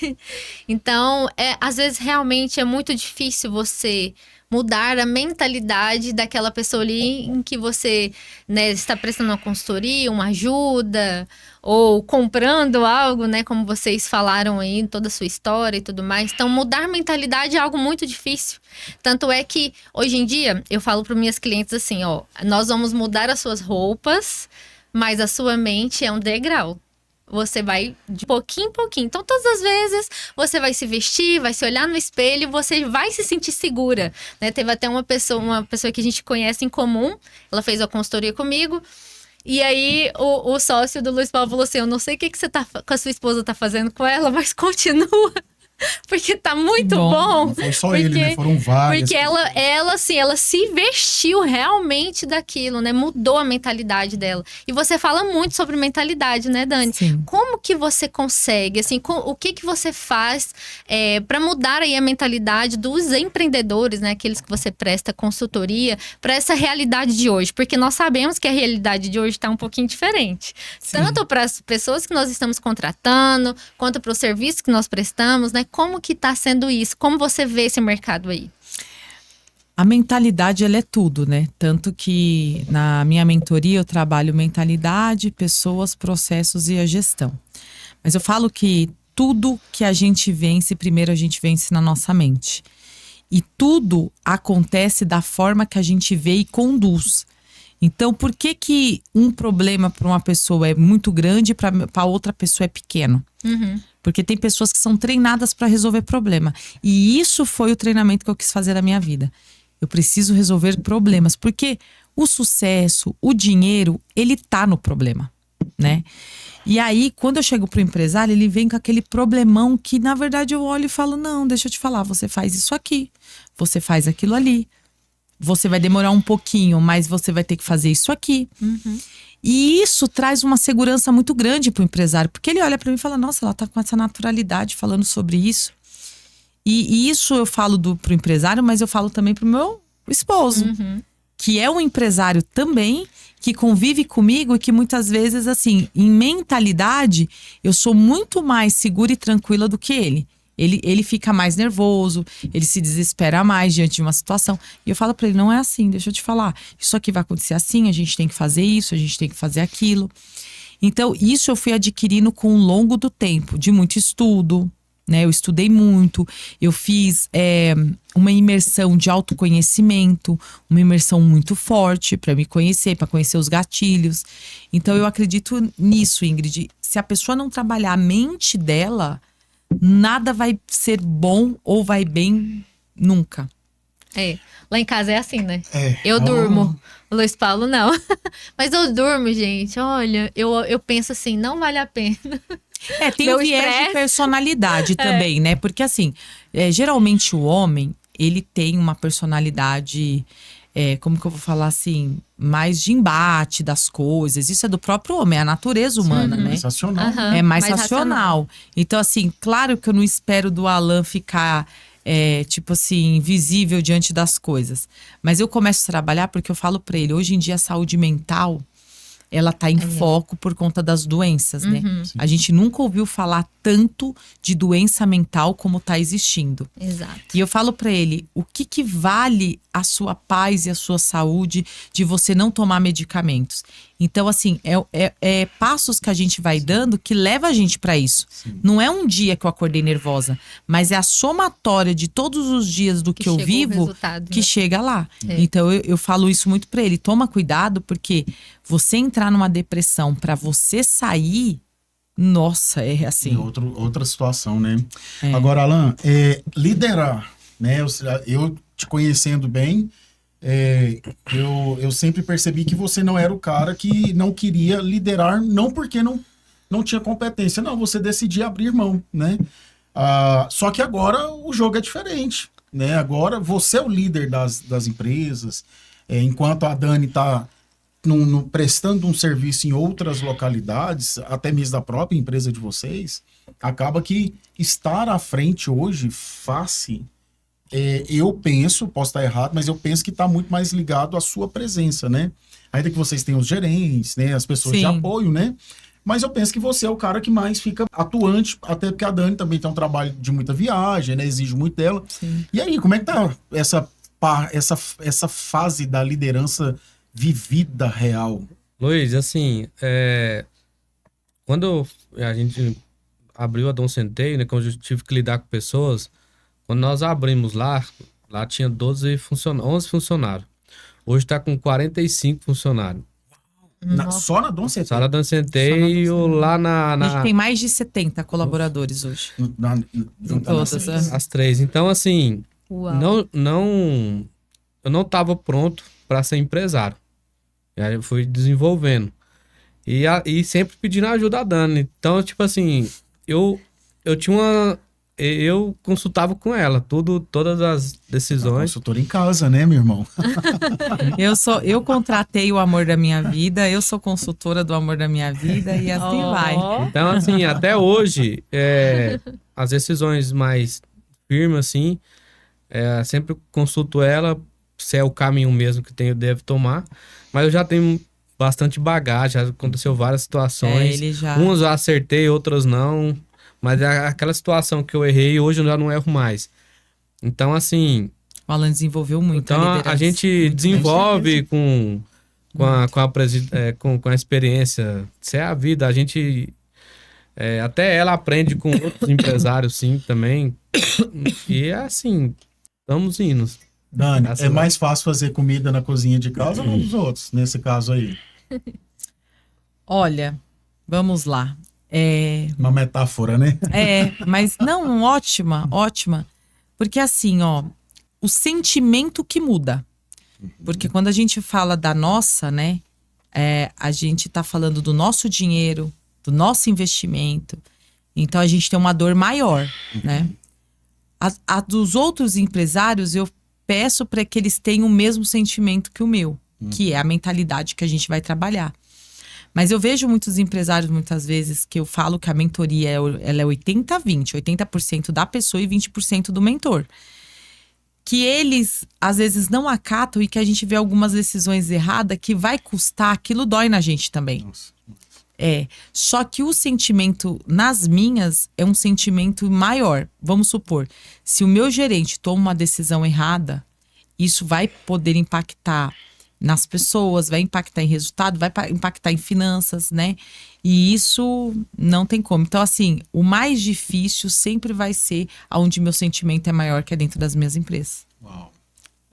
Então, às vezes realmente é muito difícil você mudar a mentalidade daquela pessoa ali em que você, né, está prestando uma consultoria, uma ajuda, ou comprando algo, né, como vocês falaram aí, toda a sua história e tudo mais. Então, mudar mentalidade é algo muito difícil. Tanto é que, hoje em dia, eu falo para minhas clientes assim, ó, nós vamos mudar as suas roupas, mas a sua mente é um degrau. Você vai de pouquinho em pouquinho. Então, todas as vezes, você vai se vestir, vai se olhar no espelho, você vai se sentir segura, né? Teve até uma pessoa que a gente conhece em comum, ela fez a consultoria comigo, e aí o sócio do Luiz Paulo falou assim, eu não sei o que você com a sua esposa tá fazendo com ela, mas continua. Porque tá muito bom. Não foi só ele, né? Foram várias. Porque ela se vestiu realmente daquilo, né? Mudou a mentalidade dela. E você fala muito sobre mentalidade, né, Dani? Sim. Como que você consegue, assim, o que você faz para mudar aí a mentalidade dos empreendedores, né? Aqueles que você presta consultoria, para essa realidade de hoje? Porque nós sabemos que a realidade de hoje tá um pouquinho diferente. Sim. Tanto para as pessoas que nós estamos contratando, quanto para os serviços que nós prestamos, né? Como que tá sendo isso? Como você vê esse mercado aí? A mentalidade, ela é tudo, né? Tanto que na minha mentoria eu trabalho mentalidade, pessoas, processos e a gestão. Mas eu falo que tudo que a gente vence, primeiro a gente vence na nossa mente. E tudo acontece da forma que a gente vê e conduz. Então, por que um problema para uma pessoa é muito grande e para outra pessoa é pequeno? Uhum. Porque tem pessoas que são treinadas para resolver problema. E isso foi o treinamento que eu quis fazer na minha vida. Eu preciso resolver problemas. Porque o sucesso, o dinheiro, ele tá no problema, né? E aí, quando eu chego pro empresário, ele vem com aquele problemão que, na verdade, eu olho e falo, não, deixa eu te falar, você faz isso aqui, você faz aquilo ali. Você vai demorar um pouquinho, mas você vai ter que fazer isso aqui. Uhum. E isso traz uma segurança muito grande pro empresário. Porque ele olha para mim e fala, nossa, ela tá com essa naturalidade falando sobre isso. E isso eu falo pro empresário, mas eu falo também pro meu esposo. Uhum. Que é um empresário também, que convive comigo e que muitas vezes, assim, em mentalidade, eu sou muito mais segura e tranquila do que ele. Ele fica mais nervoso, ele se desespera mais diante de uma situação. E eu falo pra ele, não é assim, deixa eu te falar. Isso aqui vai acontecer assim, a gente tem que fazer isso, a gente tem que fazer aquilo. Então, isso eu fui adquirindo com o longo do tempo, de muito estudo, né? Eu estudei muito, eu fiz uma imersão de autoconhecimento, uma imersão muito forte para me conhecer, para conhecer os gatilhos. Então eu acredito nisso, Ingrid. Se a pessoa não trabalhar a mente dela, nada vai ser bom ou vai bem nunca. Lá em casa é assim, né? É. Eu durmo. O Luiz Paulo, não. Mas eu durmo, gente. Olha, eu penso assim, não vale a pena. Tem Meu o viés estresse. de personalidade também, né? Porque assim, geralmente o homem, ele tem uma personalidade, como que eu vou falar assim, mais de embate das coisas. Isso é do próprio homem, é a natureza humana, né? Sensacional. Aham. É mais mais racional. Então, assim, claro que eu não espero do Alan ficar, tipo assim, visível diante das coisas. Mas eu começo a trabalhar porque eu falo pra ele, hoje em dia a saúde mental, ela tá em foco por conta das doenças, né? A gente nunca ouviu falar tanto de doença mental como tá existindo. Exato. E eu falo pra ele, o que vale a sua paz e a sua saúde de você não tomar medicamentos? Então, assim, é passos que a gente vai dando que leva a gente pra isso. Não é um dia que eu acordei nervosa, mas é a somatória de todos os dias do que eu chegou o vivo resultado, que né? chega lá. Então, eu falo isso muito pra ele. Toma cuidado, porque você entrar numa depressão pra você sair, nossa, é assim. Outra situação, né? Agora, Alan, liderar, né? Eu te conhecendo bem, eu sempre percebi que você não era o cara que não queria liderar, não porque não tinha competência, não, você decidia abrir mão, né? Só que agora o jogo é diferente, né? Agora você é o líder das empresas, enquanto a Dani está prestando um serviço em outras localidades, até mesmo da própria empresa de vocês, acaba que estar à frente hoje, eu penso, posso estar errado, mas eu penso que está muito mais ligado à sua presença, né? Ainda que vocês tenham os gerentes, né? As pessoas de Sim. apoio, né? Mas eu penso que você é o cara que mais fica atuante, até porque a Dani também tem um trabalho de muita viagem, né? Exige muito dela. Sim. E aí, como é que tá essa fase da liderança vivida real? Luiz, assim, quando a gente abriu a Dom Centeio, né, quando eu tive que lidar com pessoas, quando nós abrimos lá tinha 11 funcionários. Hoje está com 45 funcionários. Só na Dom Centeio? Só na Dom Centeio, lá A gente na tem mais de 70 colaboradores hoje. Em todas as 3. Então, assim, Uau. eu não estava pronto para ser empresário. E aí eu fui desenvolvendo. E sempre pedindo ajuda a Dani. Então, tipo assim, eu consultava com ela todas as decisões. Consultor em casa, né, meu irmão? Eu contratei o amor da minha vida, eu sou consultora do amor da minha vida e assim vai. Então, assim, até hoje, as decisões mais firmes, assim, sempre consulto ela se é o caminho mesmo que eu devo tomar. Mas eu já tenho bastante bagagem, já aconteceu várias situações. Umas eu acertei, outras não. Mas aquela situação que eu errei, hoje eu já não erro mais. Então, assim... O Alan desenvolveu muito então, a liderança. a gente desenvolve com a experiência. Isso é a vida. A gente... até ela aprende com outros empresários, sim, também. E é assim, estamos indo. Dani, é mais fácil fazer comida na cozinha de casa ou nos outros, nesse caso aí? Olha, vamos lá. Uma metáfora, né? Mas não, ótima. Porque assim, ó, o sentimento que muda. Porque quando a gente fala da nossa, né, a gente tá falando do nosso dinheiro, do nosso investimento. Então a gente tem uma dor maior, né? A dos outros empresários, eu peço para que eles tenham o mesmo sentimento que o meu, que é a mentalidade que a gente vai trabalhar. Mas eu vejo muitos empresários, muitas vezes, que eu falo que a mentoria ela é 80-20. 80% da pessoa e 20% do mentor. Que eles, às vezes, não acatam e que a gente vê algumas decisões erradas que vai custar, aquilo dói na gente também. Nossa. Só que o sentimento nas minhas é um sentimento maior. Vamos supor, se o meu gerente toma uma decisão errada, isso vai poder impactar nas pessoas, vai impactar em resultado, vai impactar em finanças, né? E isso não tem como. Então, assim, o mais difícil sempre vai ser onde meu sentimento é maior, que é dentro das minhas empresas. Uau.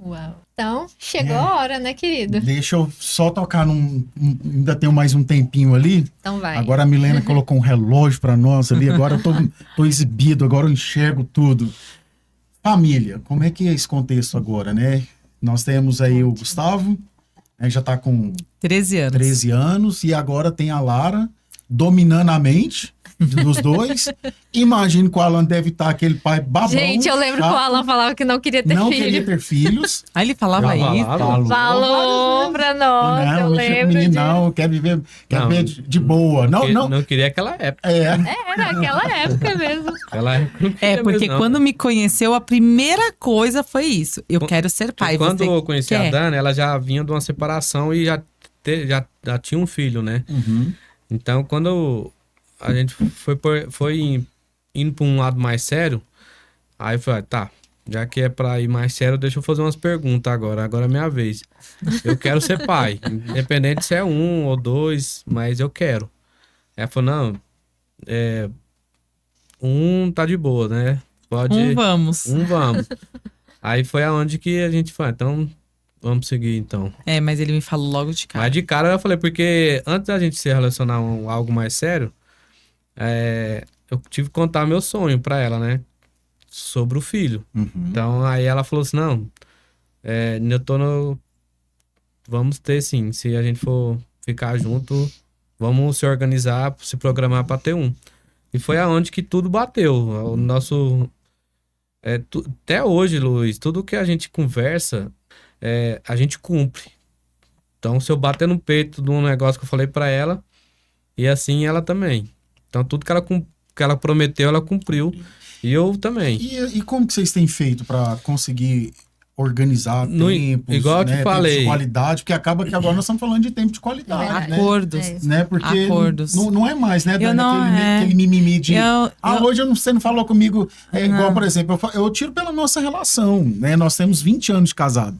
Uau. Então, chegou a hora, né, querido? Deixa eu só tocar ainda tenho mais um tempinho ali. Então vai. Agora a Milena colocou um relógio para nós ali. Agora eu tô exibido, agora eu enxergo tudo. Família, como é que é esse contexto agora, né? Nós temos aí o Gustavo, né, já tá com 13 anos. 13 anos, e agora tem a Lara dominando a mente dos dois. Imagino que o Alan deve estar aquele pai babão. Gente, eu lembro que o chato, Alan falava que não queria ter não filho. queria ter filhos. Aí ele falava Já isso. falaram? Falou pra nós, Não, eu mexer com lembro menino, disso. não, quer viver Não. de boa. Não. queria aquela época. É. Era aquela época mesmo. Aquela época não É, queria porque mesmo, não. quando me conheceu, a primeira coisa foi isso. Eu quero ser pai. Quando Você eu conheci a quer? Dani, ela já vinha de uma separação e já tinha um filho, né? Uhum. Então, quando a gente foi indo para um lado mais sério, aí eu falei, tá, já que é pra ir mais sério, deixa eu fazer umas perguntas agora. Agora é minha vez. Eu quero ser pai, independente se é 1 ou 2, mas eu quero. Aí ela falou, não, tá de boa, né? Pode... Vamos. Vamos. Aí foi aonde que a gente foi, então vamos seguir então. É, mas ele me falou logo de cara. Mas de cara eu falei, porque antes da gente se relacionar a algo mais sério, eu tive que contar meu sonho pra ela, né? Sobre o filho. Uhum. Então aí ela falou assim, não, eu tô no... Vamos ter sim, se a gente for ficar junto, vamos se organizar, se programar pra ter um. E foi aonde que tudo bateu. O nosso... até hoje, Luiz, tudo que a gente conversa, a gente cumpre. Então, se eu bater no peito de um negócio que eu falei pra ela, e assim ela também. Então, tudo que ela prometeu, ela cumpriu. E eu também. E como que vocês têm feito para conseguir organizar tempos, igual eu te né, falei. tempos de qualidade? Porque acaba que agora nós estamos falando de tempo de qualidade, né? Acordos. É. Né? Porque Acordos. não é mais, né, Dani? não- Aquele mimimi de... Eu- hoje você não falou comigo. Igual, por exemplo, eu tiro pela nossa relação, né? Nós temos 20 anos de casado.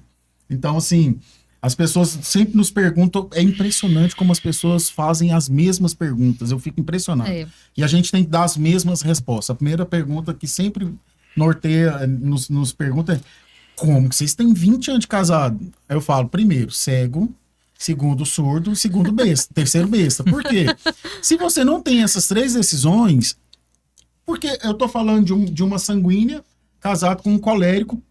Então, assim, as pessoas sempre nos perguntam. É impressionante como as pessoas fazem as mesmas perguntas. Eu fico impressionado. É. E a gente tem que dar as mesmas respostas. A primeira pergunta que sempre norteia, nos pergunta é: como que vocês têm 20 anos de casado? Aí eu falo, primeiro, cego. Segundo, surdo. Segundo, besta. Terceiro, besta. Por quê? Se você não tem essas 3 decisões... Porque eu tô falando de uma sanguínea casado com um colérico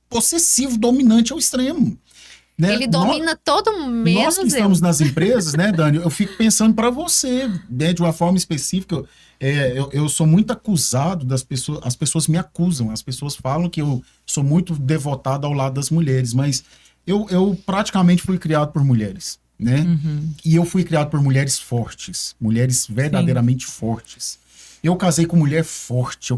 possessivo, dominante ao extremo. Né? Ele domina todo Nós menos que estamos nas empresas, né, Dani? Eu fico pensando para você, né, de uma forma específica. Eu sou muito acusado das pessoas, as pessoas me acusam, as pessoas falam que eu sou muito devotado ao lado das mulheres, mas eu praticamente fui criado por mulheres, né? E eu fui criado por mulheres fortes, mulheres verdadeiramente fortes. Eu casei com mulher forte.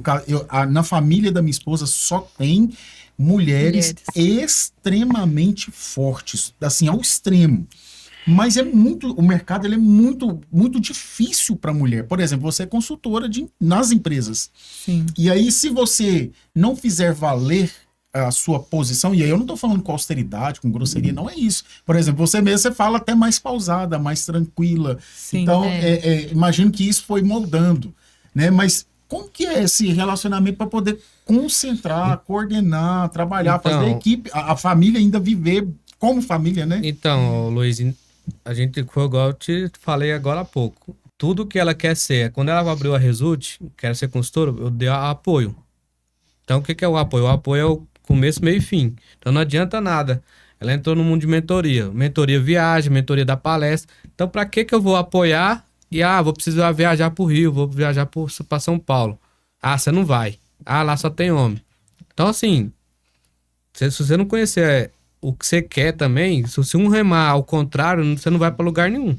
Na família da minha esposa só tem mulheres extremamente fortes, assim, ao extremo. Mas o mercado ele é muito, muito difícil para mulher. Por exemplo, você é consultora nas empresas. Sim. E aí, se você não fizer valer a sua posição, e aí eu não estou falando com austeridade, com grosseria, não é isso. Por exemplo, você fala até mais pausada, mais tranquila. Sim. Então, imagino que isso foi moldando, né? Mas como que é esse relacionamento para poder concentrar, coordenar, trabalhar, Então, fazer a equipe, a família ainda viver como família, né? Então, Luiz, a gente foi igual eu te falei agora há pouco. Tudo que ela quer ser, quando ela abriu a Result, quer ser consultora, eu dei apoio. Então, o que é o apoio? O apoio é o começo, meio e fim. Então, não adianta nada. Ela entrou no mundo de mentoria. Mentoria viagem, mentoria da palestra. Então, para que eu vou apoiar? E, vou precisar viajar pro Rio, vou viajar para São Paulo. Você não vai. Lá só tem homem. Então, assim, se você não conhecer o que você quer também, se um remar ao contrário, você não vai para lugar nenhum.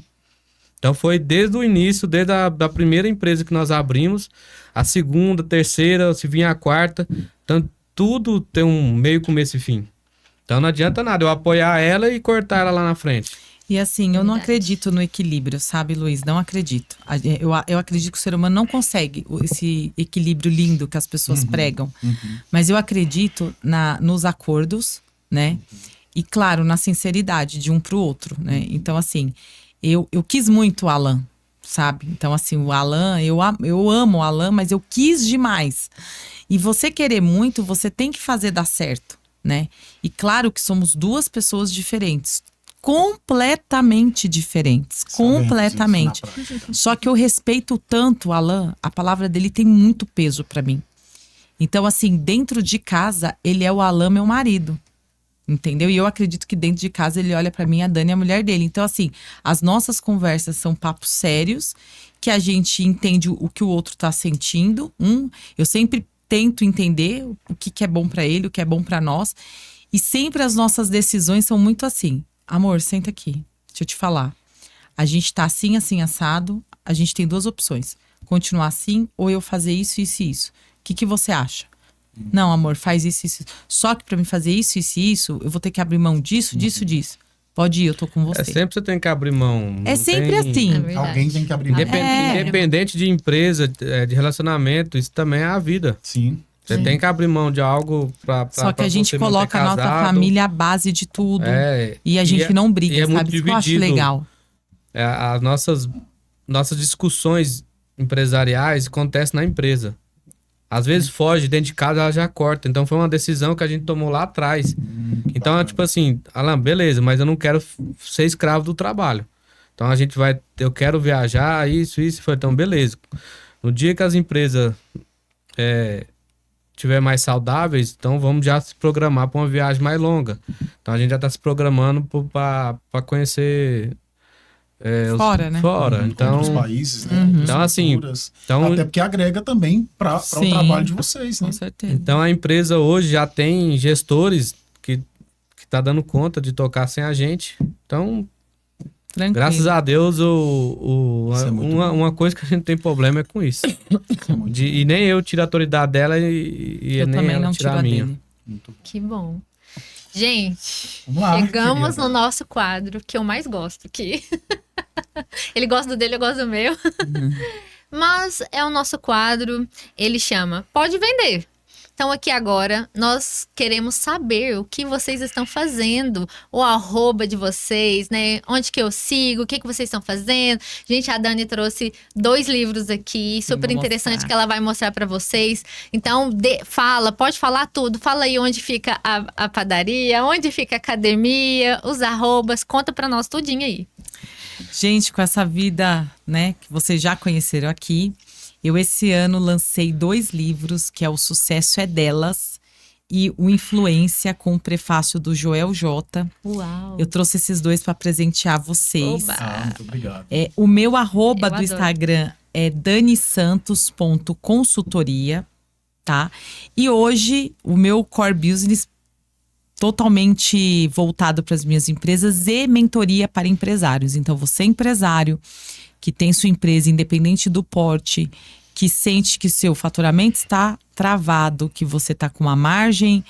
Então, foi desde o início, desde a primeira empresa que nós abrimos, a segunda, terceira, se vinha a quarta. Então, tudo tem um meio, começo e fim. Então, não adianta nada eu apoiar ela e cortar ela lá na frente. E assim, eu não Verdade. acredito no equilíbrio, sabe, Luiz? Não acredito. Eu acredito que o ser humano não consegue esse equilíbrio lindo que as pessoas pregam. Mas eu acredito nos acordos, né? E claro, na sinceridade de um pro outro, né? Então, assim, eu quis muito o Alan, sabe? Então, assim, o Alan, eu amo o Alan, mas eu quis demais. E você querer muito, você tem que fazer dar certo, né? E claro que somos duas pessoas diferentes. Completamente diferentes. Completamente. Só que eu respeito tanto o Alan, a palavra dele tem muito peso pra mim. Então, assim, dentro de casa, ele é o Alan, meu marido. Entendeu? E eu acredito que dentro de casa ele olha pra mim, a Dani é a mulher dele. Então, assim, as nossas conversas são papos sérios, que a gente entende o que o outro tá sentindo. Eu sempre tento entender o que é bom pra ele, o que é bom pra nós. E sempre as nossas decisões são muito assim. Amor, senta aqui. Deixa eu te falar. A gente tá assim, assim, assado. A gente tem duas opções. Continuar assim ou eu fazer isso, isso e isso. O que você acha? Não, amor, faz isso, isso. Só que pra mim fazer isso, isso e isso, eu vou ter que abrir mão disso, disso, disso. Pode ir, eu tô com você. Sempre você tem que abrir mão. É sempre assim. Alguém tem que abrir mão. Independente de empresa, de relacionamento, isso também é a vida. Sim. Você tem que abrir mão de algo pra Só que a gente coloca a nossa família à base de tudo. E a gente não briga, sabe? Isso que eu acho legal. As nossas discussões empresariais acontecem na empresa. Às vezes foge, dentro de casa ela já corta. Então foi uma decisão que a gente tomou lá atrás. Então é tipo assim, Alan, beleza, mas eu não quero ser escravo do trabalho. Então a gente vai, eu quero viajar, isso. Então beleza. No dia que as empresas estiver mais saudáveis, então vamos já se programar para uma viagem mais longa. Então a gente já está se programando para conhecer fora, né? Então, outros países, né? Então assim, até porque agrega também para o trabalho de vocês, né? Com certeza. Então a empresa hoje já tem gestores que tá dando conta de tocar sem a gente. Então, tranquilo. Graças a Deus, uma coisa que a gente tem problema é com isso. E nem eu tiro a autoridade dela e eu nem também ela não tira a minha. Que bom. Gente, lá, chegamos no nosso quadro que eu mais gosto aqui. Ele gosta do dele, eu gosto do meu. Mas é o nosso quadro, ele chama Pode Vender. Então aqui agora nós queremos saber o que vocês estão fazendo, o arroba de vocês, né? Onde que eu sigo, o que vocês estão fazendo. Gente, a Dani trouxe 2 livros aqui, super interessante, que ela vai mostrar para vocês. Então, pode falar tudo. Fala aí onde fica a padaria, onde fica a academia, os arrobas. Conta para nós tudinho aí. Gente, com essa vida, né, que vocês já conheceram aqui, eu esse ano lancei 2 livros, que é O Sucesso é Delas e O Influência, com o prefácio do Joel J. Uau! Eu trouxe esses 2 para presentear vocês. Muito obrigado. O meu arroba do Instagram é danisantos.consultoria, tá? E hoje o meu core business totalmente voltado para as minhas empresas e mentoria para empresários. Então, você é empresário que tem sua empresa independente do porte, que sente que seu faturamento está travado, que você está com uma margem,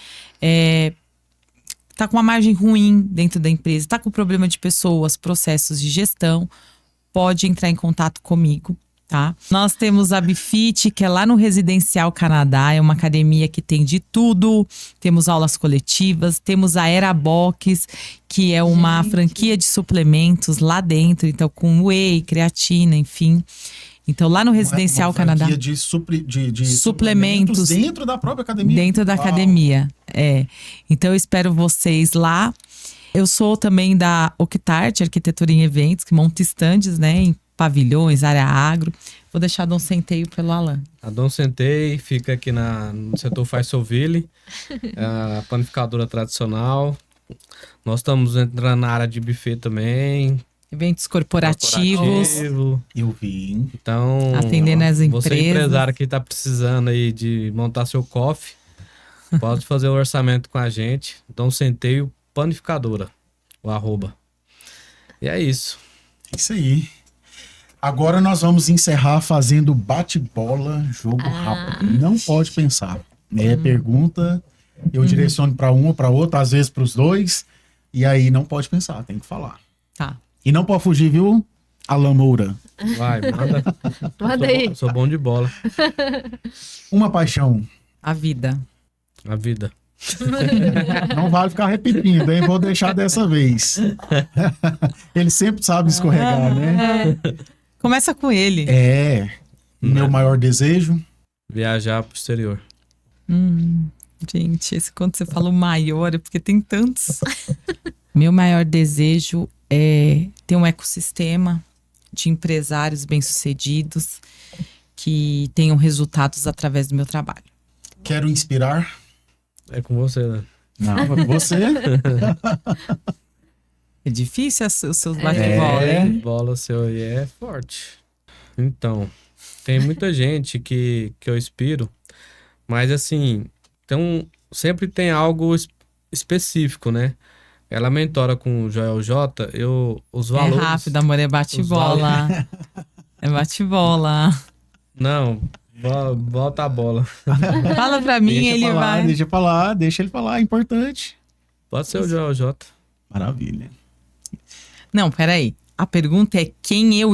ruim dentro da empresa, está com problema de pessoas, processos de gestão, pode entrar em contato comigo. Tá? Nós temos a Bifit, que é lá no Residencial Canadá, é uma academia que tem de tudo, temos aulas coletivas, temos a Erabox, que é uma franquia de suplementos lá dentro, então com whey, creatina, enfim. Então lá no Residencial Canadá. Uma franquia de suplementos dentro da própria academia? Dentro da academia, Então eu espero vocês lá. Eu sou também da Octart, Arquitetura em Eventos, que monta estandes, né, em pavilhões, área agro. Vou deixar a Dom Centeio pelo Alan. A Dom Centeio fica aqui no setor Faisoville, a panificadora tradicional. Nós estamos entrando na área de buffet também. Eventos corporativos. Eu vi. Então, atendendo as empresas. Você empresário que está precisando aí de montar seu coffee, pode fazer o orçamento com a gente. Dom Centeio Panificadora, o arroba. E é isso. É isso aí. Agora nós vamos encerrar fazendo bate-bola, jogo rápido. Não pode pensar. Pergunta, eu direciono para um ou para outro, às vezes para os 2. E aí não pode pensar, tem que falar. Tá. E não pode fugir, viu, Alan Moura? Vai, manda. Manda aí. Sou bom de bola. Uma paixão. A vida. A vida. Não vale ficar repetindo, hein? Vou deixar dessa vez. Ele sempre sabe escorregar, né? Começa com ele. Meu maior desejo. Viajar pro exterior. Gente, esse quando você fala o maior, é porque tem tantos. Meu maior desejo é ter um ecossistema de empresários bem-sucedidos que tenham resultados através do meu trabalho. Quero inspirar. É com você, né? Não, é com você. É difícil os seus bate-bola, hein? Bola seu aí é forte. Então, tem muita gente que eu inspiro, mas assim, sempre tem algo específico, né? Ela mentora com o Joel J, os valores... É rápido, amor, é bate-bola. É bate-bola. Não, volta a bola. Fala pra mim, Deixa ele falar, vai. deixa ele falar, é importante. Pode ser o Joel J. Maravilha. Não, peraí. A pergunta é quem eu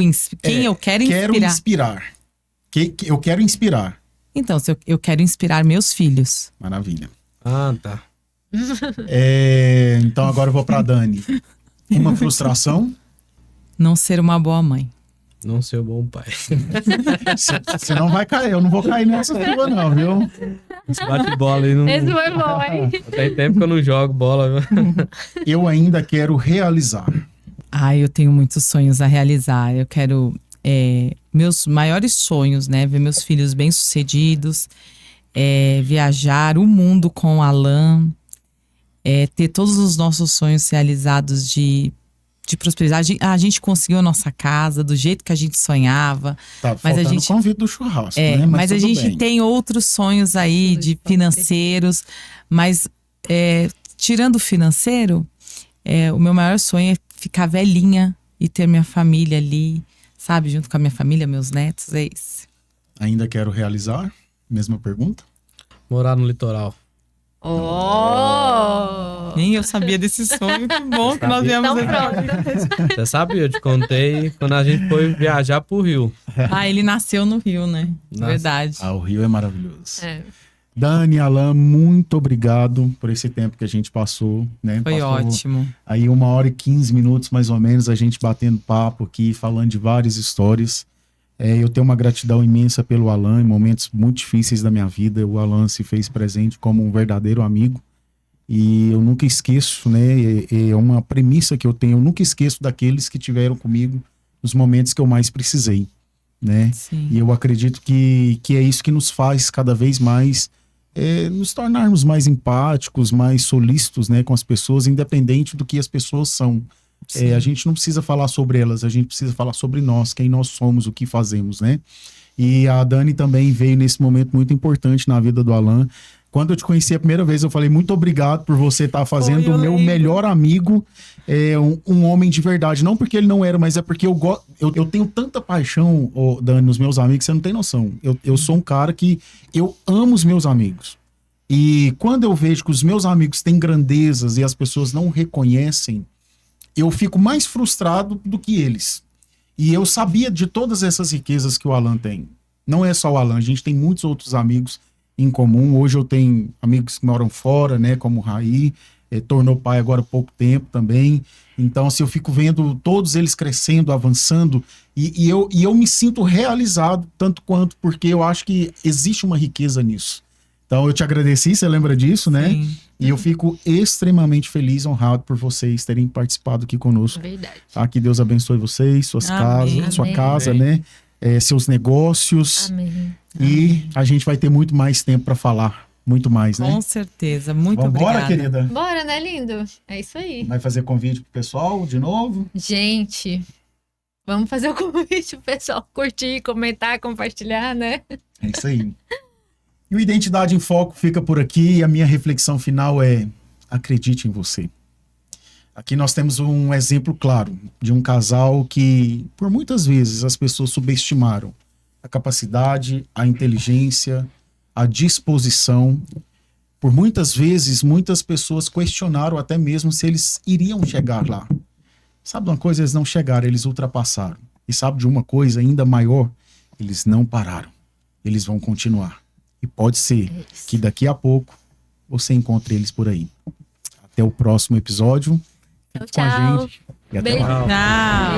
quero inspirar. Quero inspirar. Eu quero inspirar. Então, eu quero inspirar meus filhos. Maravilha. Ah, tá. Então agora eu vou pra Dani. Uma frustração. Não ser uma boa mãe. Não ser um bom pai. Você não vai cair, eu não vou cair nessa tua não, viu? Esse bate-bola aí não... Esse foi bom, hein? Tem tempo que eu não jogo bola. Eu ainda quero realizar. Eu tenho muitos sonhos a realizar. Eu quero meus maiores sonhos, né? Ver meus filhos bem-sucedidos, viajar o mundo com o Alan, ter todos os nossos sonhos realizados de prosperidade. A gente conseguiu a nossa casa do jeito que a gente sonhava. Tá Mas faltando a gente o convite do churrasco, né? Mas a tudo gente bem. tem outros sonhos aí de financeiros. Mas tirando o financeiro, o meu maior sonho é ficar velhinha e ter minha família ali, sabe? Junto com a minha família, meus netos, é isso. Ainda quero realizar? Mesma pergunta? Morar no litoral. Nem eu sabia desse sonho. Que bom que nós viemos. Então pronto. Você sabe, eu te contei quando a gente foi viajar pro Rio. Ele nasceu no Rio, né? Nossa. Verdade. O Rio é maravilhoso. É. Dani, Alan, muito obrigado por esse tempo que a gente passou, né? Foi Passou ótimo. Aí 1h15 mais ou menos, a gente batendo papo aqui, falando de várias histórias. Eu tenho uma gratidão imensa pelo Alan, em momentos muito difíceis da minha vida. O Alan se fez presente como um verdadeiro amigo. E eu nunca esqueço, né? É uma premissa que eu tenho. Eu nunca esqueço daqueles que tiveram comigo nos momentos que eu mais precisei, né? Sim. E eu acredito que é isso que nos faz cada vez mais nos tornarmos mais empáticos, mais solícitos, né, com as pessoas, independente do que as pessoas são. A gente não precisa falar sobre elas, a gente precisa falar sobre nós, quem nós somos, o que fazemos, né? E a Dani também veio nesse momento muito importante na vida do Alan. Quando eu te conheci a primeira vez, eu falei muito obrigado por você estar fazendo o meu melhor amigo, um homem de verdade. Não porque ele não era, mas é porque eu tenho tanta paixão, Dani, nos meus amigos, você não tem noção. Eu sou um cara que eu amo os meus amigos. E quando eu vejo que os meus amigos têm grandezas e as pessoas não reconhecem, eu fico mais frustrado do que eles. E eu sabia de todas essas riquezas que o Alan tem. Não é só o Alan, a gente tem muitos outros amigos em comum. Hoje eu tenho amigos que moram fora, né, como o Raí, tornou pai agora há pouco tempo também. Então, assim, eu fico vendo todos eles crescendo, avançando, e eu me sinto realizado tanto quanto, porque eu acho que existe uma riqueza nisso. Então, eu te agradeci, você lembra disso, né? Sim. E eu fico extremamente feliz, honrado por vocês terem participado aqui conosco. Verdade. Tá? Que Deus abençoe vocês, suas Amém. casas, sua Amém. casa, Amém. né? Seus negócios. Amém. E a gente vai ter muito mais tempo para falar. Muito mais, né? Com certeza. Muito Vambora, obrigada. querida. Bora, né, lindo? É isso aí. Vai fazer convite pro pessoal de novo? Gente, vamos fazer o convite pro pessoal curtir, comentar, compartilhar, né? É isso aí. E o Identidade em Foco fica por aqui. E a minha reflexão final é: acredite em você. Aqui nós temos um exemplo claro de um casal que, por muitas vezes, as pessoas subestimaram a capacidade, a inteligência, a disposição. Por muitas vezes, muitas pessoas questionaram até mesmo se eles iriam chegar lá. Sabe de uma coisa? Eles não chegaram, eles ultrapassaram. E sabe de uma coisa ainda maior? Eles não pararam. Eles vão continuar. E pode ser que daqui a pouco você encontra eles por aí. Até o próximo episódio. Fique com a Tchau. gente e até Beijo. mais. Tchau.